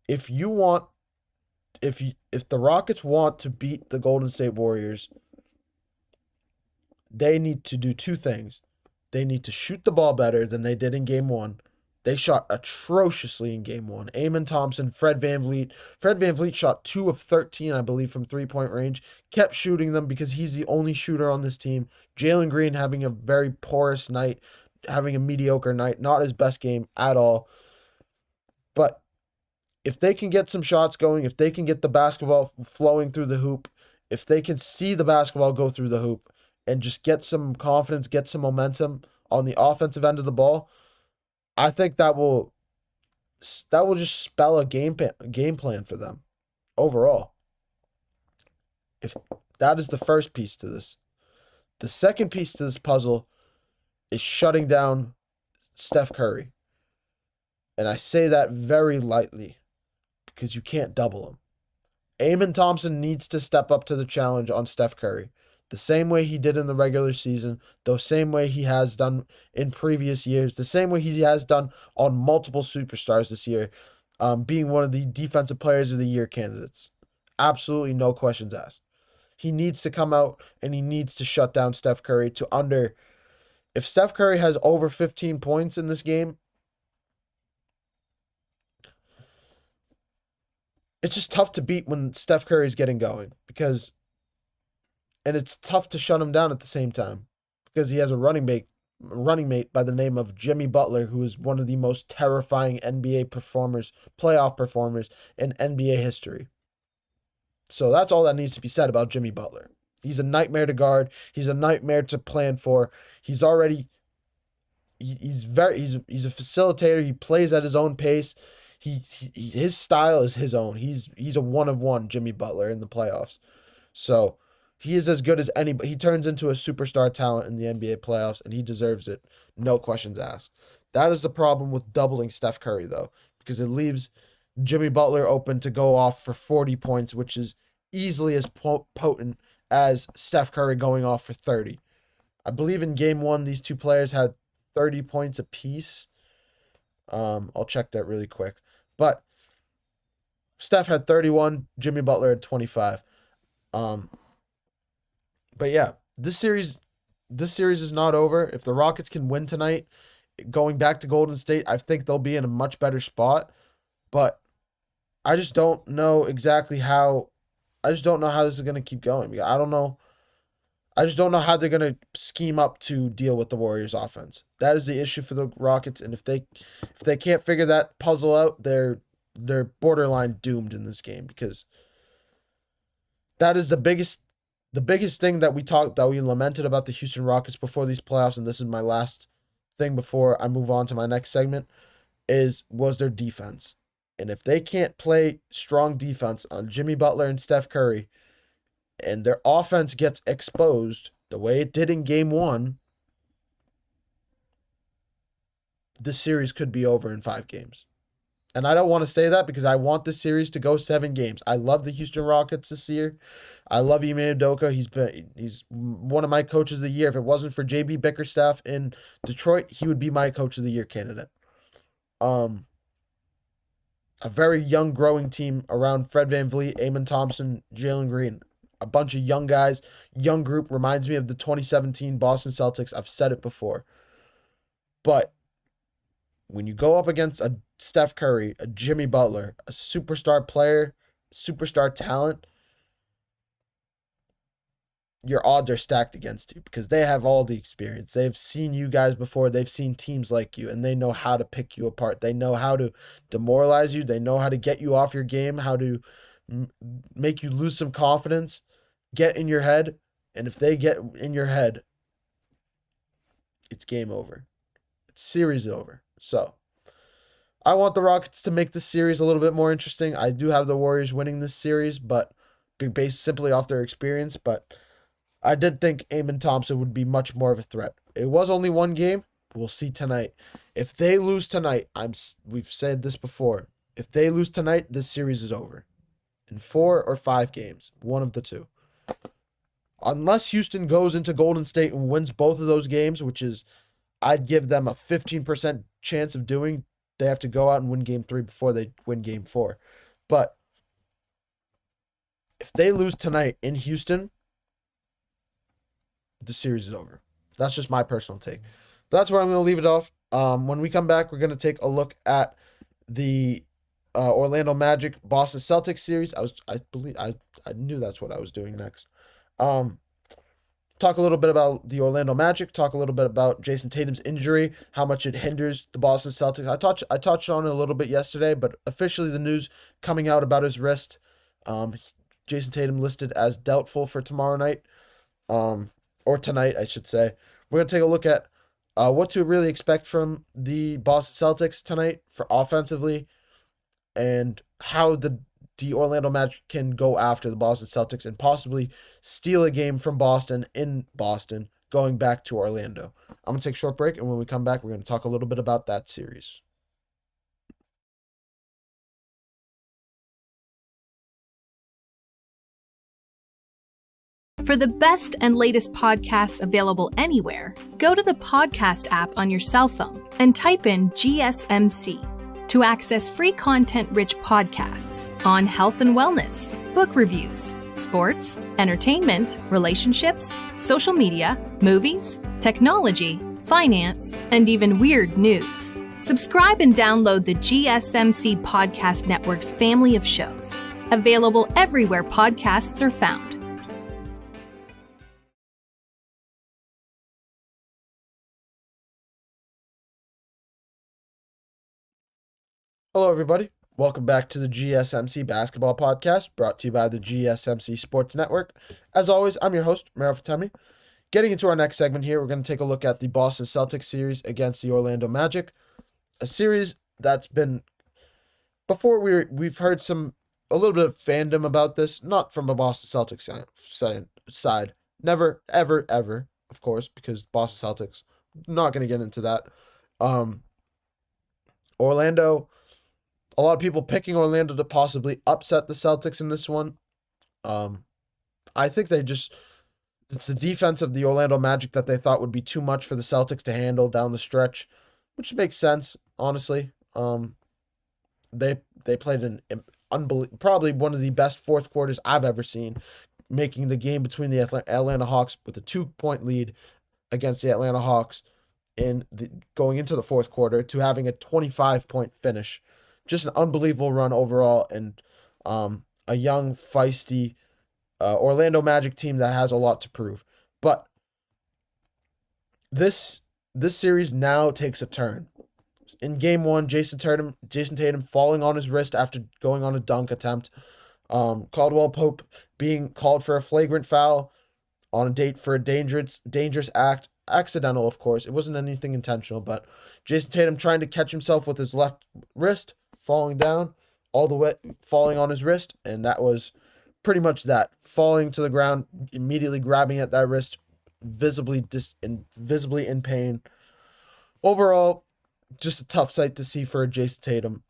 If the Rockets want to beat the Golden State Warriors, they need to do 2 things. They need to shoot the ball better than they did in game 1. They shot atrociously in game 1. Amen Thompson, Fred VanVleet. Fred VanVleet shot 2 of 13, I believe, from 3-point range. Kept shooting them because he's the only shooter on this team. Jalen Green having a very porous night, having a mediocre night. Not his best game at all. But if they can get some shots going, if they can get the basketball flowing through the hoop, if they can see the basketball go through the hoop and just get some confidence, get some momentum on the offensive end of the ball, I think that will just spell a game plan for them overall. If that is the first piece to this. The second piece to this puzzle is shutting down Steph Curry. And I say that very lightly because you can't double him. Amen Thompson needs to step up to the challenge on Steph Curry. The same way he did in the regular season, the same way he has done in previous years, the same way he has done on multiple superstars this year, being one of the Defensive Players of the Year candidates. Absolutely no questions asked. He needs to come out and he needs to shut down Steph Curry to under. If Steph Curry has over 15 points in this game, it's just tough to beat when Steph Curry is getting going and it's tough to shut him down at the same time because he has a running mate by the name of Jimmy Butler, who is one of the most terrifying playoff performers in NBA history. So that's all that needs to be said about Jimmy Butler. He's a nightmare to guard. He's a nightmare to plan for. He's a facilitator. He plays at his own pace. His style is his own. He's a one of one, Jimmy Butler, in the playoffs. So he is as good as anybody. He turns into a superstar talent in the NBA playoffs, and he deserves it. No questions asked. That is the problem with doubling Steph Curry, though, because it leaves Jimmy Butler open to go off for 40 points, which is easily as potent as Steph Curry going off for 30. I believe in game 1, these two players had 30 points apiece. I'll check that really quick. But Steph had 31, Jimmy Butler had 25. But yeah, this series is not over. If the Rockets can win tonight, going back to Golden State, I think they'll be in a much better spot. But I just don't know exactly how. I just don't know how this is going to keep going. I don't know. I just don't know how they're going to scheme up to deal with the Warriors' offense. That is the issue for the Rockets, and if they can't figure that puzzle out, they're borderline doomed in this game, because that is the biggest thing that we lamented about the Houston Rockets before these playoffs, and this is my last thing before I move on to my next segment, was their defense. And if they can't play strong defense on Jimmy Butler and Steph Curry, and their offense gets exposed the way it did in game 1, this series could be over in 5 games. And I don't want to say that because I want this series to go 7 games. I love the Houston Rockets this year. I love Ime Udoka. He's one of my coaches of the year. If it wasn't for JB Bickerstaff in Detroit, he would be my coach of the year candidate. A very young, growing team around Fred VanVleet, Amen Thompson, Jalen Green. A bunch of young guys. Young group reminds me of the 2017 Boston Celtics. I've said it before. But when you go up against a Steph Curry, a Jimmy Butler, a superstar player, superstar talent, your odds are stacked against you because they have all the experience. They've seen you guys before. They've seen teams like you, and they know how to pick you apart. They know how to demoralize you. They know how to get you off your game, how to make you lose some confidence, get in your head. And if they get in your head, it's game over. It's series over. So I want the Rockets to make this series a little bit more interesting. I do have the Warriors winning this series, but based simply off their experience. But I did think Amen Thompson would be much more of a threat. It was only one game. We'll see tonight. If they lose tonight, we've said this before. If they lose tonight, this series is over. In 4 or 5 games, one of the two. Unless Houston goes into Golden State and wins both of those games, which is, I'd give them a 15% chance of doing. They have to go out and win game 3 before they win game 4. But if they lose tonight in Houston, the series is over. That's just my personal take. But that's where I'm going to leave it off. When we come back, we're going to take a look at the Orlando Magic Boston Celtics series. I knew that's what I was doing next. Talk a little bit about the Orlando Magic. Talk a little bit about Jason Tatum's injury, how much it hinders the Boston Celtics. I touched on it a little bit yesterday, but officially the news coming out about his wrist. Jason Tatum listed as doubtful for tomorrow night, or tonight, I should say. We're gonna take a look at what to really expect from the Boston Celtics tonight for offensively, and how the Orlando Magic can go after the Boston Celtics and possibly steal a game from Boston in Boston, going back to Orlando. I'm going to take a short break, and when we come back, we're going to talk a little bit about that series. For the best and latest podcasts available anywhere, go to the podcast app on your cell phone and type in GSMC. To access free content-rich podcasts on health and wellness, book reviews, sports, entertainment, relationships, social media, movies, technology, finance, and even weird news. Subscribe and download the GSMC Podcast Network's family of shows, available everywhere podcasts are found. Hello, everybody. Welcome back to the GSMC Basketball Podcast, brought to you by the GSMC Sports Network. As always, I'm your host, Mehrob Fatemi. Getting into our next segment here, we're going to take a look at the Boston Celtics series against the Orlando Magic, a series that's been, before we've heard a little bit of fandom about this, not from a Boston Celtics side. Never, ever, ever, of course, because Boston Celtics, not going to get into that. Orlando. A lot of people picking Orlando to possibly upset the Celtics in this one. I think it's the defense of the Orlando Magic that they thought would be too much for the Celtics to handle down the stretch, which makes sense, honestly. They played an probably one of the best fourth quarters I've ever seen, making the game between the Atlanta Hawks with a 2-point lead against the Atlanta Hawks going into the fourth quarter to having a 25-point finish. Just an unbelievable run overall, and a young, feisty Orlando Magic team that has a lot to prove. But this series now takes a turn. In Game 1, Jason Tatum falling on his wrist after going on a dunk attempt. Caldwell Pope being called for a flagrant foul on a date for a dangerous act. Accidental, of course. It wasn't anything intentional, but Jason Tatum trying to catch himself with his left wrist, falling down, all the way, falling on his wrist, and that was pretty much that. Falling to the ground, immediately grabbing at that wrist, visibly in pain. Overall, just a tough sight to see for Jason Tatum.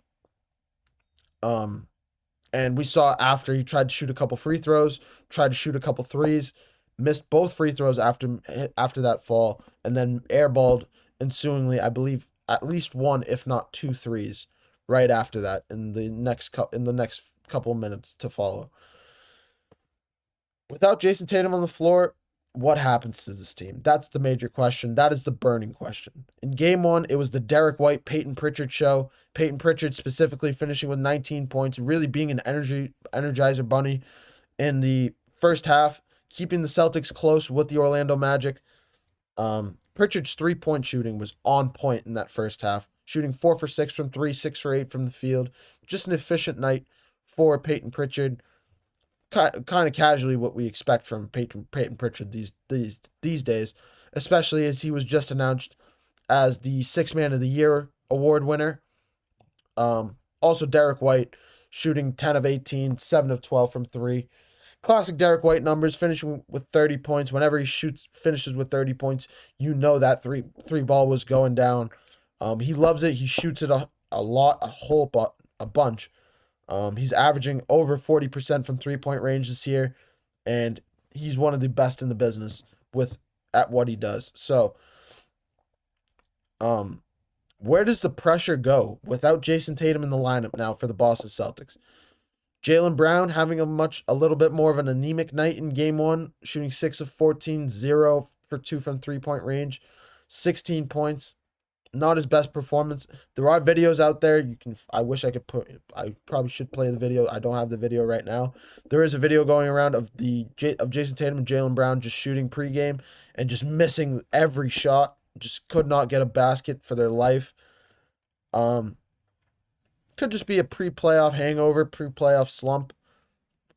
And we saw after he tried to shoot a couple free throws, tried to shoot a couple threes, missed both free throws after that fall, and then airballed ensuingly, I believe, at least one, if not 2 threes. Right after that, in the next couple minutes to follow. Without Jason Tatum on the floor, what happens to this team? That's the major question. That is the burning question. In Game 1, it was the Derek White, Peyton Pritchard show. Peyton Pritchard specifically finishing with 19 points, really being an energizer bunny in the first half, keeping the Celtics close with the Orlando Magic. Pritchard's 3-point shooting was on point in that first half, shooting 4 for 6 from 3, 6 for 8 from the field. Just an efficient night for Peyton Pritchard. Kind of casually what we expect from Peyton Pritchard these days, especially as he was just announced as the Sixth Man of the Year award winner. Also, Derek White shooting 10 of 18, 7 of 12 from 3. Classic Derek White numbers, finishing with 30 points. Whenever he finishes with 30 points, you know that three ball was going down. He loves it. He shoots it a bunch. He's averaging over 40% from 3-point range this year, and he's one of the best in the business at what he does. So, where does the pressure go without Jason Tatum in the lineup now for the Boston Celtics? Jaylen Brown having a little bit more of an anemic night in game 1, shooting 6 of 14, 0 for 2 from 3-point range, 16 points. Not his best performance. There are videos out there. I wish I could I probably should play the video. I don't have the video right now. There is a video going around of Jason Tatum and Jaylen Brown just shooting pregame and just missing every shot. Just could not get a basket for their life. Could just be a pre-playoff hangover, pre-playoff slump.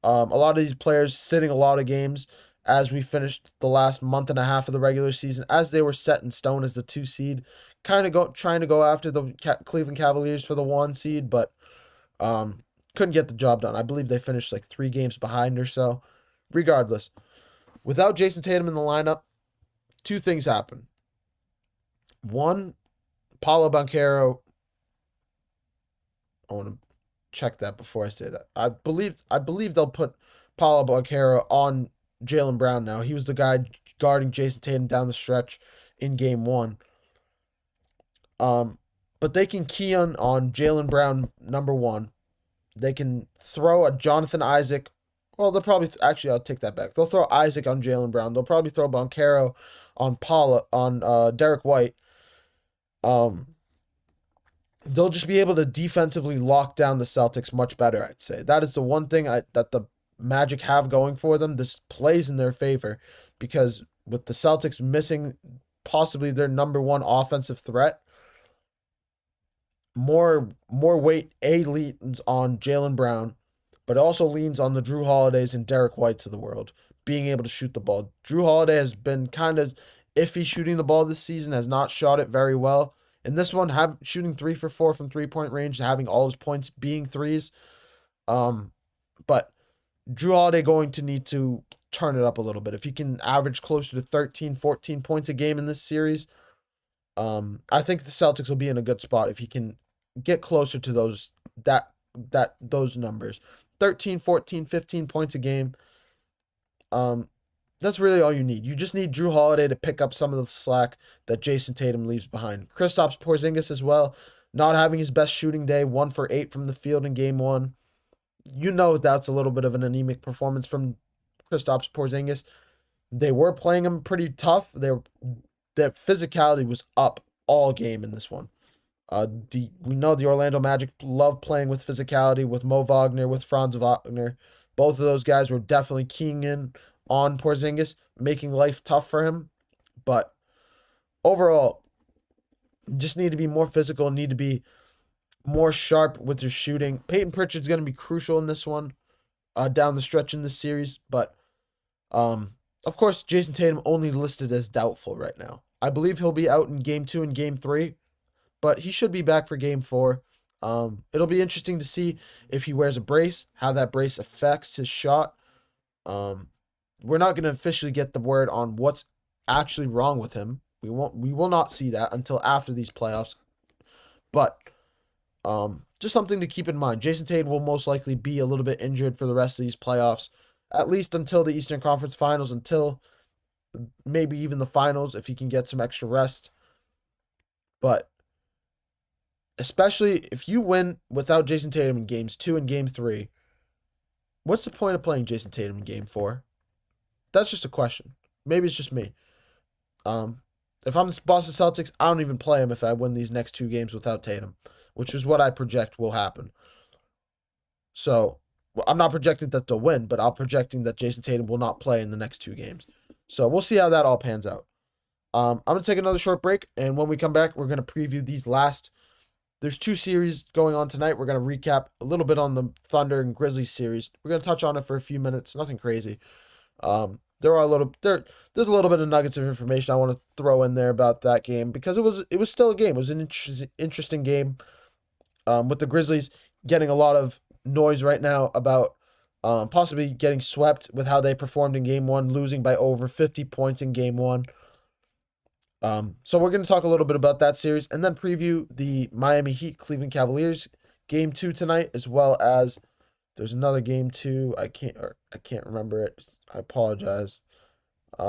A lot of these players sitting a lot of games as we finished the last month and a half of the regular season, as they were set in stone as the 2 seed, trying to go after the Cleveland Cavaliers for the 1 seed, but couldn't get the job done. I believe they finished like 3 games behind or so. Regardless, without Jason Tatum in the lineup, 2 things happen. 1, Paolo Banchero. I want to check that before I say that. I believe they'll put Paolo Banchero on Jaylen Brown now. He was the guy guarding Jason Tatum down the stretch in game 1. But they can key on Jaylen Brown, number 1. They can throw a Jonathan Isaac. Well, they'll probably I'll take that back. They'll throw Isaac on Jaylen Brown. They'll probably throw Banchero on Derek White. They'll just be able to defensively lock down the Celtics much better, I'd say. That is the one thing that the Magic have going for them. This plays in their favor because with the Celtics missing possibly their number 1 offensive threat, more weight leans on Jaylen Brown, but also leans on the Drew Holidays and Derek Whites of the world being able to shoot the ball. Drew Holiday has been kind of iffy shooting the ball this season, has not shot it very well. In this one, shooting 3 for 4 from 3-point range, having all his points being threes. But Drew Holiday going to need to turn it up a little bit. If he can average closer to 13, 14 points a game in this series, I think the Celtics will be in a good spot if he can get closer to those numbers. 13, 14, 15 points a game. That's really all you need. You just need Drew Holiday to pick up some of the slack that Jason Tatum leaves behind. Kristaps Porzingis as well, not having his best shooting day, 1 for 8 from the field in game 1. You know that's a little bit of an anemic performance from Kristaps Porzingis. They were playing him pretty tough. Their physicality was up all game in this one. We know the Orlando Magic love playing with physicality, with Mo Wagner, with Franz Wagner. Both of those guys were definitely keying in on Porzingis, making life tough for him. But overall, just need to be more physical, need to be more sharp with your shooting. Peyton Pritchard's going to be crucial in this one, down the stretch in this series. But, of course, Jason Tatum only listed as doubtful right now. I believe he'll be out in game 2 and game 3, but he should be back for game 4. It'll be interesting to see if he wears a brace, how that brace affects his shot. We're not going to officially get the word on what's actually wrong with him. We will not see that until after these playoffs. But just something to keep in mind. Jason Tatum will most likely be a little bit injured for the rest of these playoffs, at least until the Eastern Conference Finals, until maybe even the finals if he can get some extra rest. But especially if you win without Jason Tatum in games 2 and game 3, what's the point of playing Jason Tatum in game 4? That's just a question. Maybe it's just me. If I'm the Boston Celtics, I don't even play him if I win these next 2 games without Tatum, which is what I project will happen. So, Well, I'm not projecting that they'll win, but I'm projecting that Jason Tatum will not play in the next 2 games. So we'll see how that all pans out. I'm going to take another short break, and when we come back, we're going to preview these last. There's 2 series going on tonight. We're going to recap a little bit on the Thunder and Grizzlies series. We're going to touch on it for a few minutes. Nothing crazy. There's a little bit of nuggets of information I want to throw in there about that game because it was still a game. It was an interesting game. With the Grizzlies getting a lot of noise right now about possibly getting swept with how they performed in Game 1, losing by over 50 points in Game 1. So we're going to talk a little bit about that series and then preview the Miami Heat Cleveland Cavaliers Game 2 tonight, as well as there's another Game 2. I can't remember it. I apologize. Magic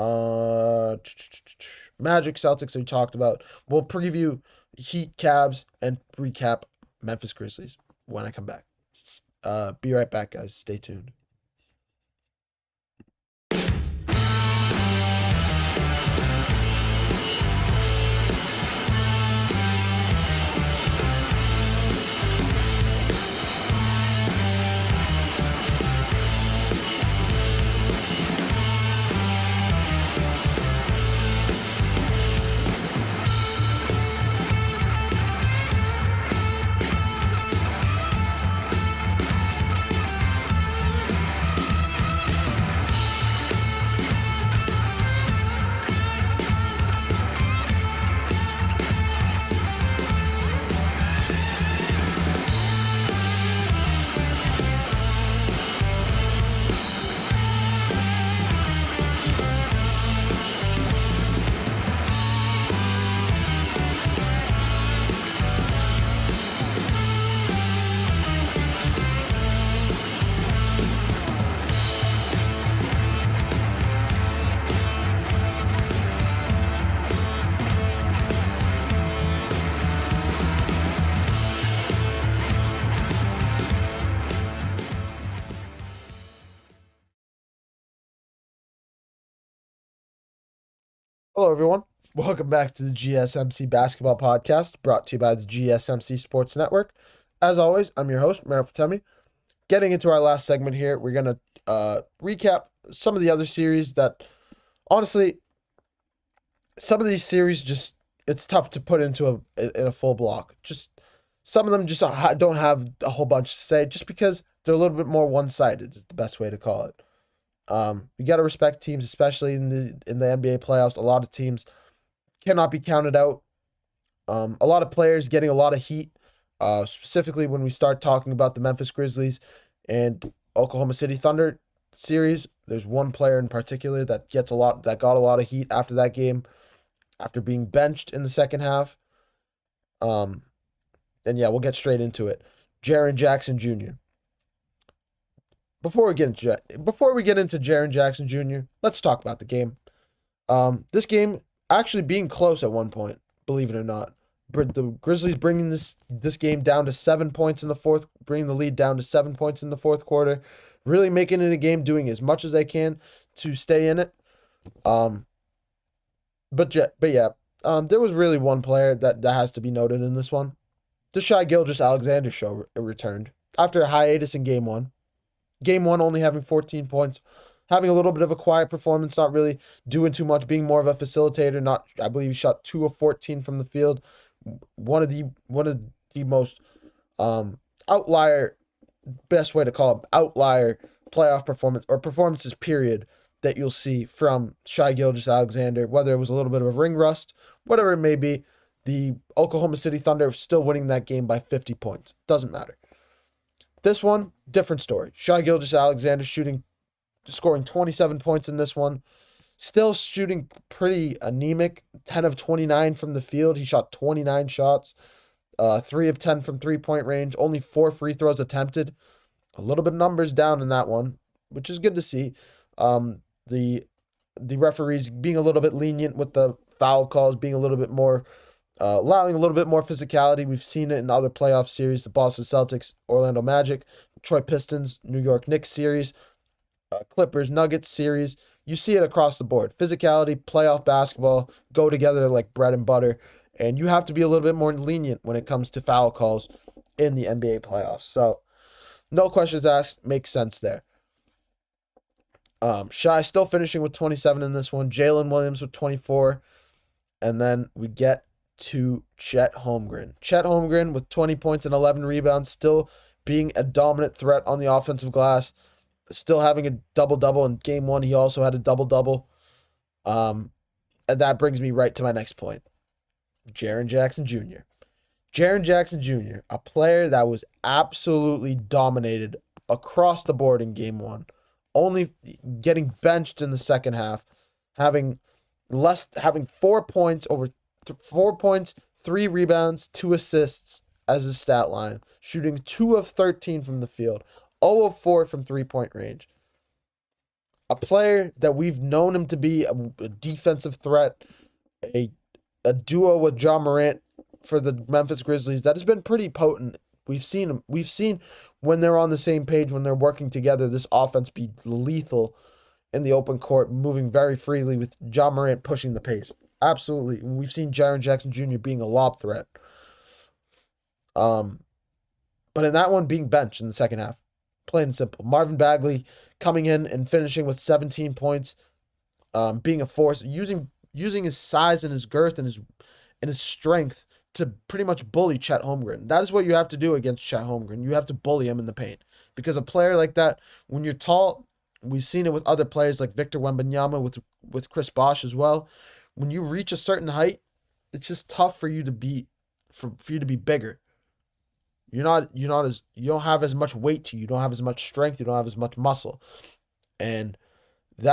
Celtics we talked about. We'll preview Heat Cavs and recap Memphis Grizzlies when I come back. Be right back, guys. Stay tuned. Hello, everyone. Welcome back to the GSMC Basketball Podcast, brought to you by the GSMC Sports Network. As always, I'm your host, Mehrob Fatemi. Getting into our last segment here, we're going to recap some of the other series that, honestly, some of these series just, it's tough to put into a full block. Just some of them just don't have a whole bunch to say, just because they're a little bit more one-sided is the best way to call it. You got to respect teams, especially in the NBA playoffs. A lot of teams cannot be counted out. A lot of players getting a lot of heat, specifically when we start talking about the Memphis Grizzlies and Oklahoma City Thunder series. There's one player in particular that got a lot of heat after that game, after being benched in the second half. And yeah, we'll get straight into it. Jaren Jackson Jr. Before we get into Jaren Jackson Jr., let's talk about the game. This game actually being close at one point, believe it or not. The Grizzlies bringing this game down to 7 points in the fourth, bringing the lead down to 7 points in the fourth quarter, really making it a game, doing as much as they can to stay in it. But yeah, there was really one player that has to be noted in this one. The Shai Gilgeous-Alexander show returned after a hiatus in Game 1. Game 1 only having 14 points, having a little bit of a quiet performance, not really doing too much, being more of a facilitator. I believe he shot 2 of 14 from the field. One of the most outlier, best way to call it, outlier playoff performance or performances period that you'll see from Shai Gilgeous-Alexander, whether it was a little bit of ring rust, whatever it may be. The Oklahoma City Thunder still winning that game by 50 points. Doesn't matter. This one, different story. Shai Gilgeous-Alexander scoring 27 points in this one. Still shooting pretty anemic. 10 of 29 from the field. He shot 29 shots. 3 of 10 from three-point range. Only 4 free throws attempted. A little bit of numbers down in that one, which is good to see. The referees being a little bit lenient with the foul calls, being a little bit more allowing a little bit more physicality. We've seen it in other playoff series, the Boston Celtics, Orlando Magic, Detroit Pistons, New York Knicks series, Clippers, Nuggets series. You see it across the board. Physicality, playoff basketball go together like bread and butter, and you have to be a little bit more lenient when it comes to foul calls in the NBA playoffs. So No questions asked. Makes sense there. Shai still finishing with 27 in this one. Jalen Williams with 24. And then we get to Chet Holmgren. Chet Holmgren with 20 points and 11 rebounds, still being a dominant threat on the offensive glass, still having a double-double. In game one, he also had a double-double. And that brings me right to my next point. Jaren Jackson Jr. Jaren Jackson Jr., a player that was absolutely dominated across the board in game one, only getting benched in the second half, having 4 points, 3 rebounds, 2 assists as his stat line, shooting 2 of 13 from the field, 0 of 4 from 3-point range. A player that we've known him to be a defensive threat, a duo with Ja Morant for the Memphis Grizzlies that has been pretty potent. We've seen when they're on the same page, when they're working together, this offense be lethal in the open court, moving very freely with Ja Morant pushing the pace. Absolutely. And we've seen Jaren Jackson Jr. being a lob threat. But in that one, being benched in the second half. Plain and simple. Marvin Bagley coming in and finishing with 17 points, being a force, using his size and his girth and his strength to pretty much bully Chet Holmgren. That is what you have to do against Chet Holmgren. You have to bully him in the paint. Because a player like that, when you're tall, we've seen it with other players like Victor Wembanyama, with Chris Bosh as well. When you reach a certain height, it's just tough for you to be bigger. You don't have as much weight to you. You don't have as much strength. You don't have as much muscle. And it's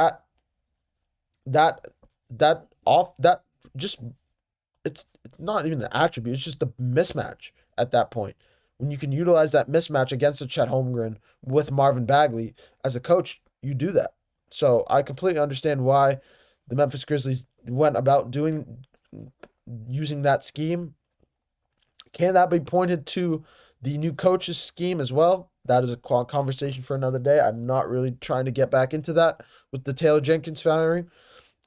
not even an attribute. It's just a mismatch at that point. When you can utilize that mismatch against a Chet Holmgren with Marvin Bagley, as a coach, you do that. So I completely understand why the Memphis Grizzlies went about using that scheme. Can that be pointed to the new coach's scheme as well? That is a conversation for another day. I'm not really trying to get back into that with the Taylor Jenkins firing.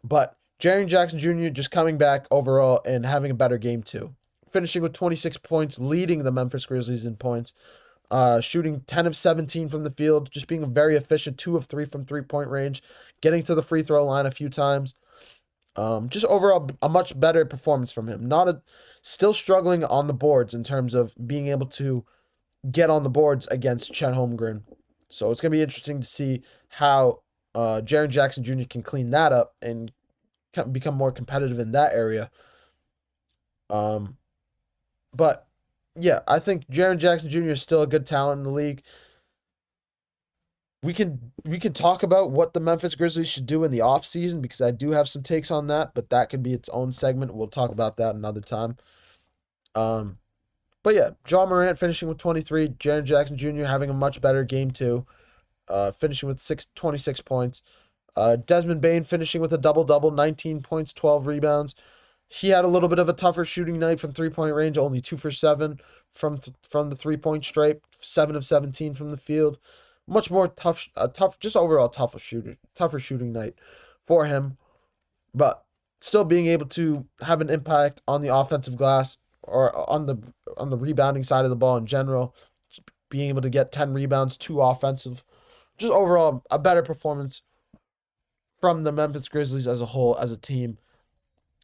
But Jaren Jackson Jr. just coming back overall and having a better game too. Finishing with 26 points, leading the Memphis Grizzlies in points. Shooting 10 of 17 from the field, just being very efficient, 2 of 3 from 3-point range, getting to the free throw line a few times. Just overall a much better performance from him. Still struggling on the boards in terms of being able to get on the boards against Chet Holmgren. So it's going to be interesting to see how Jaren Jackson Jr. can clean that up and become more competitive in that area. But yeah, I think Jaren Jackson Jr. is still a good talent in the league. We can talk about what the Memphis Grizzlies should do in the offseason, because I do have some takes on that, but that could be its own segment. We'll talk about that another time. But yeah, Ja Morant finishing with 23, Jaren Jackson Jr. having a much better game too, finishing with 26 points. Desmond Bane finishing with a double-double, 19 points, 12 rebounds. He had a little bit of a tougher shooting night from 3-point range, only 2 for 7 from the 3-point stripe, 7 of 17 from the field. Much more tough, just overall tougher shooting night for him. But still being able to have an impact on the offensive glass or on the rebounding side of the ball in general. Being able to get 10 rebounds, 2 offensive. Just overall a better performance from the Memphis Grizzlies as a whole, as a team.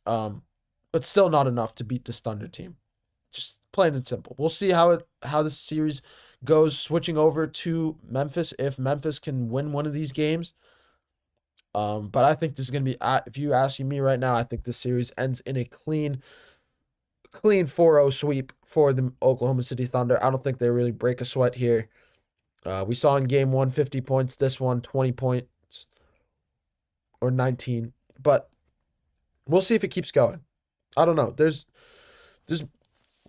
But still not enough to beat this Thunder team. Just plain and simple. We'll see how this series goes switching over to Memphis, if Memphis can win one of these games. But I think this is going to be, if you asking me right now, I think this series ends in a clean 4-0 sweep for the Oklahoma City Thunder. I don't think they really break a sweat here. We saw in game 1, 50 points. This one, 20 points or 19. But we'll see if it keeps going. I don't know.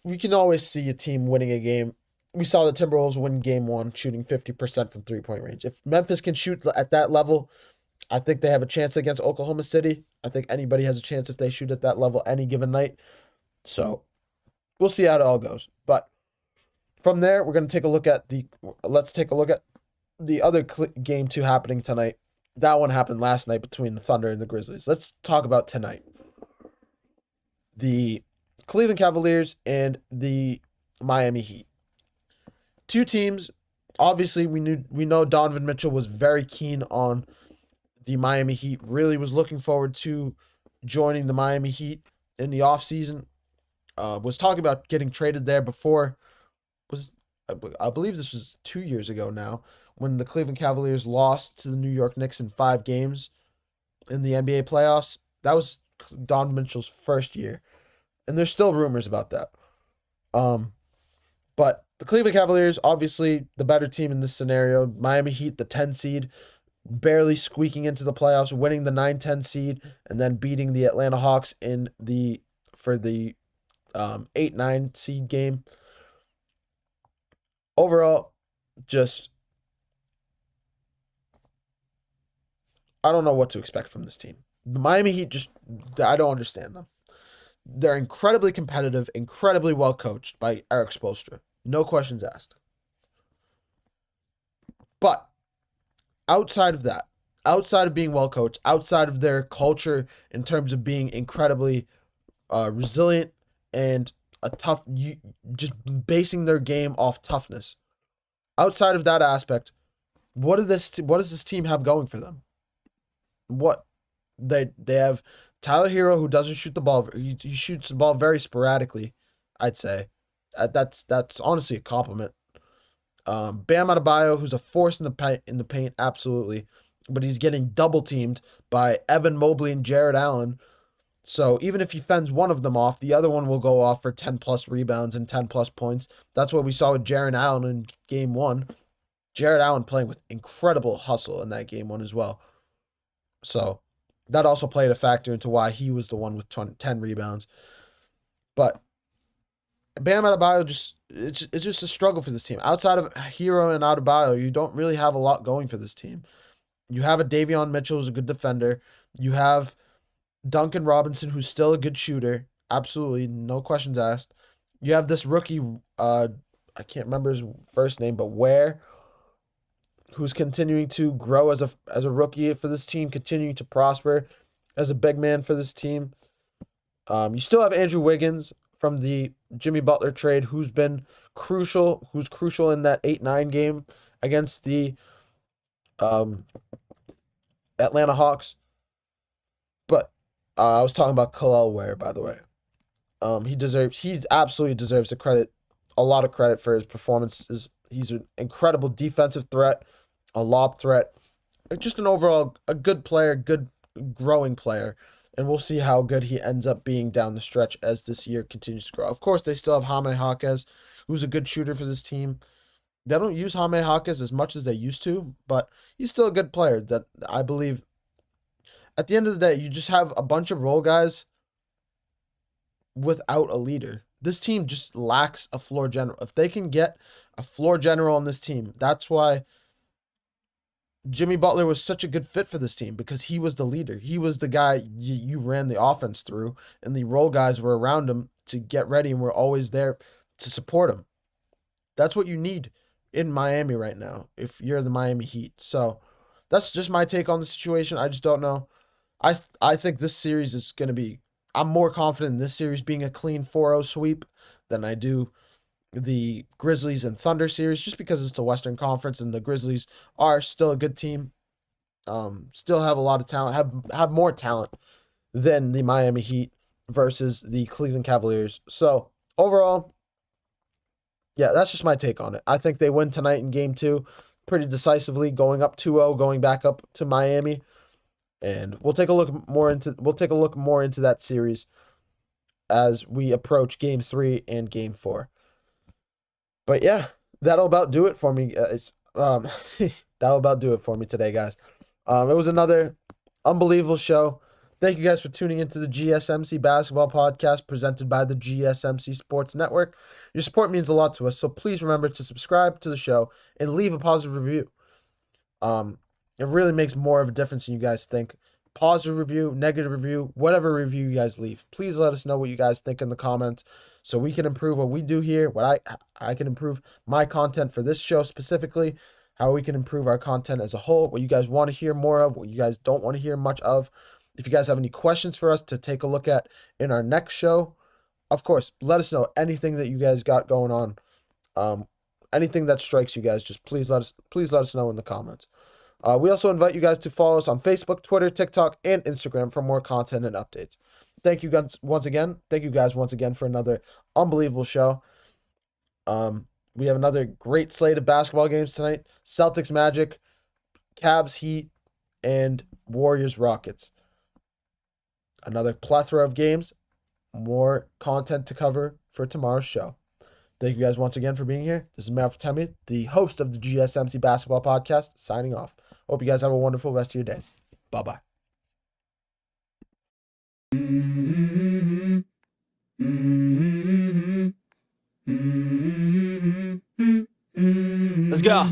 We can always see a team winning a game. We saw the Timberwolves win game 1, shooting 50% from 3-point range. If Memphis can shoot at that level, I think they have a chance against Oklahoma City. I think anybody has a chance if they shoot at that level any given night. So we'll see how it all goes. But from there, we're going to take a look at the other game 2 happening tonight. That one happened last night between the Thunder and the Grizzlies. Let's talk about tonight. The Cleveland Cavaliers and the Miami Heat. 2 teams Obviously, we know Donovan Mitchell was very keen on the Miami Heat, really was looking forward to joining the Miami Heat in the offseason. Was talking about getting traded there before. I believe this was 2 years ago now, when the Cleveland Cavaliers lost to the New York Knicks in 5 games in the NBA playoffs. That was Donovan Mitchell's first year, and there's still rumors about that. But the Cleveland Cavaliers, obviously the better team in this scenario. Miami Heat, the 10 seed, barely squeaking into the playoffs, winning the 9-10 seed, and then beating the Atlanta Hawks for the 8-9 seed game. Overall, just I don't know what to expect from this team. The Miami Heat, I don't understand them. They're incredibly competitive, incredibly well coached by Eric Spoelstra. No questions asked. But outside of that, outside of being well coached, outside of their culture in terms of being incredibly resilient and just basing their game off toughness. Outside of that aspect, what does this team have going for them? What they have Tyler Hero, who doesn't shoot the ball. He shoots the ball very sporadically, I'd say. That's honestly a compliment. Bam Adebayo, who's a force in the paint, absolutely, but he's getting double teamed by Evan Mobley and Jared Allen. So even if he fends one of them off, the other one will go off for 10 plus rebounds and 10 plus points. That's what we saw with Jared Allen in game 1. Jared Allen playing with incredible hustle in that game 1 as well. So that also played a factor into why he was the one with 10 rebounds. But Bam Adebayo, it's just a struggle for this team. Outside of Hero and Adebayo, you don't really have a lot going for this team. You have a Davion Mitchell who's a good defender. You have Duncan Robinson, who's still a good shooter. Absolutely, no questions asked. You have this rookie, I can't remember his first name, but Ware, who's continuing to grow as a rookie for this team, continuing to prosper as a big man for this team. You still have Andrew Wiggins from the Jimmy Butler trade, who's crucial in that 8-9 game against the Atlanta Hawks. But I was talking about Kel'el Ware, by the way. He absolutely deserves a lot of credit for his performances. He's an incredible defensive threat, a lob threat, just an overall a good player, good growing player. And we'll see how good he ends up being down the stretch as this year continues to grow. Of course, they still have Jaime Jaquez, who's a good shooter for this team. They don't use Jaime Jaquez as much as they used to, but he's still a good player that I believe. At the end of the day, you just have a bunch of role guys without a leader. This team just lacks a floor general. If they can get a floor general on this team, that's why Jimmy Butler was such a good fit for this team, because he was the leader. He was the guy you ran the offense through, and the role guys were around him to get ready and were always there to support him. That's what you need in Miami right now if you're the Miami Heat. So that's just my take on the situation. I just don't know. I think this series is going to be, I'm more confident in this series being a clean 4-0 sweep than I do the Grizzlies and Thunder series, just because it's the Western Conference and the Grizzlies are still a good team. Still have a lot of talent, have more talent than the Miami Heat versus the Cleveland Cavaliers. So overall, yeah, that's just my take on it. I think they win tonight in game 2 pretty decisively, going up 2-0, going back up to Miami. And we'll take a look more into that series as we approach game 3 and game 4. But yeah, that'll about do it for me, guys. That'll about do it for me today, guys. It was another unbelievable show. Thank you guys for tuning into the GSMC Basketball Podcast presented by the GSMC Sports Network. Your support means a lot to us, so please remember to subscribe to the show and leave a positive review. It really makes more of a difference than you guys think. Positive review, negative review, whatever review you guys leave. Please let us know what you guys think in the comments so we can improve what we do here, what I can improve my content for this show specifically, how we can improve our content as a whole, what you guys want to hear more of, what you guys don't want to hear much of. If you guys have any questions for us to take a look at in our next show, of course, let us know anything that you guys got going on. anything that strikes you guys, just please let us know in the comments. We also invite you guys to follow us on Facebook, Twitter, TikTok, and Instagram for more content and updates. Thank you guys once again. Thank you guys once again for another unbelievable show. We have another great slate of basketball games tonight. Celtics Magic, Cavs Heat, and Warriors Rockets. Another plethora of games. More content to cover for tomorrow's show. Thank you guys once again for being here. This is Mehrob Fatemi, the host of the GSMC Basketball Podcast, signing off. Hope you guys have a wonderful rest of your days. Bye-bye. Let's go.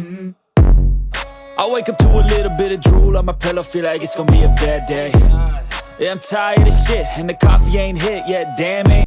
I wake up to a little bit of drool on my pillow, feel like it's gonna be a bad day. Yeah, I'm tired of shit, and the coffee ain't hit yet, damn it.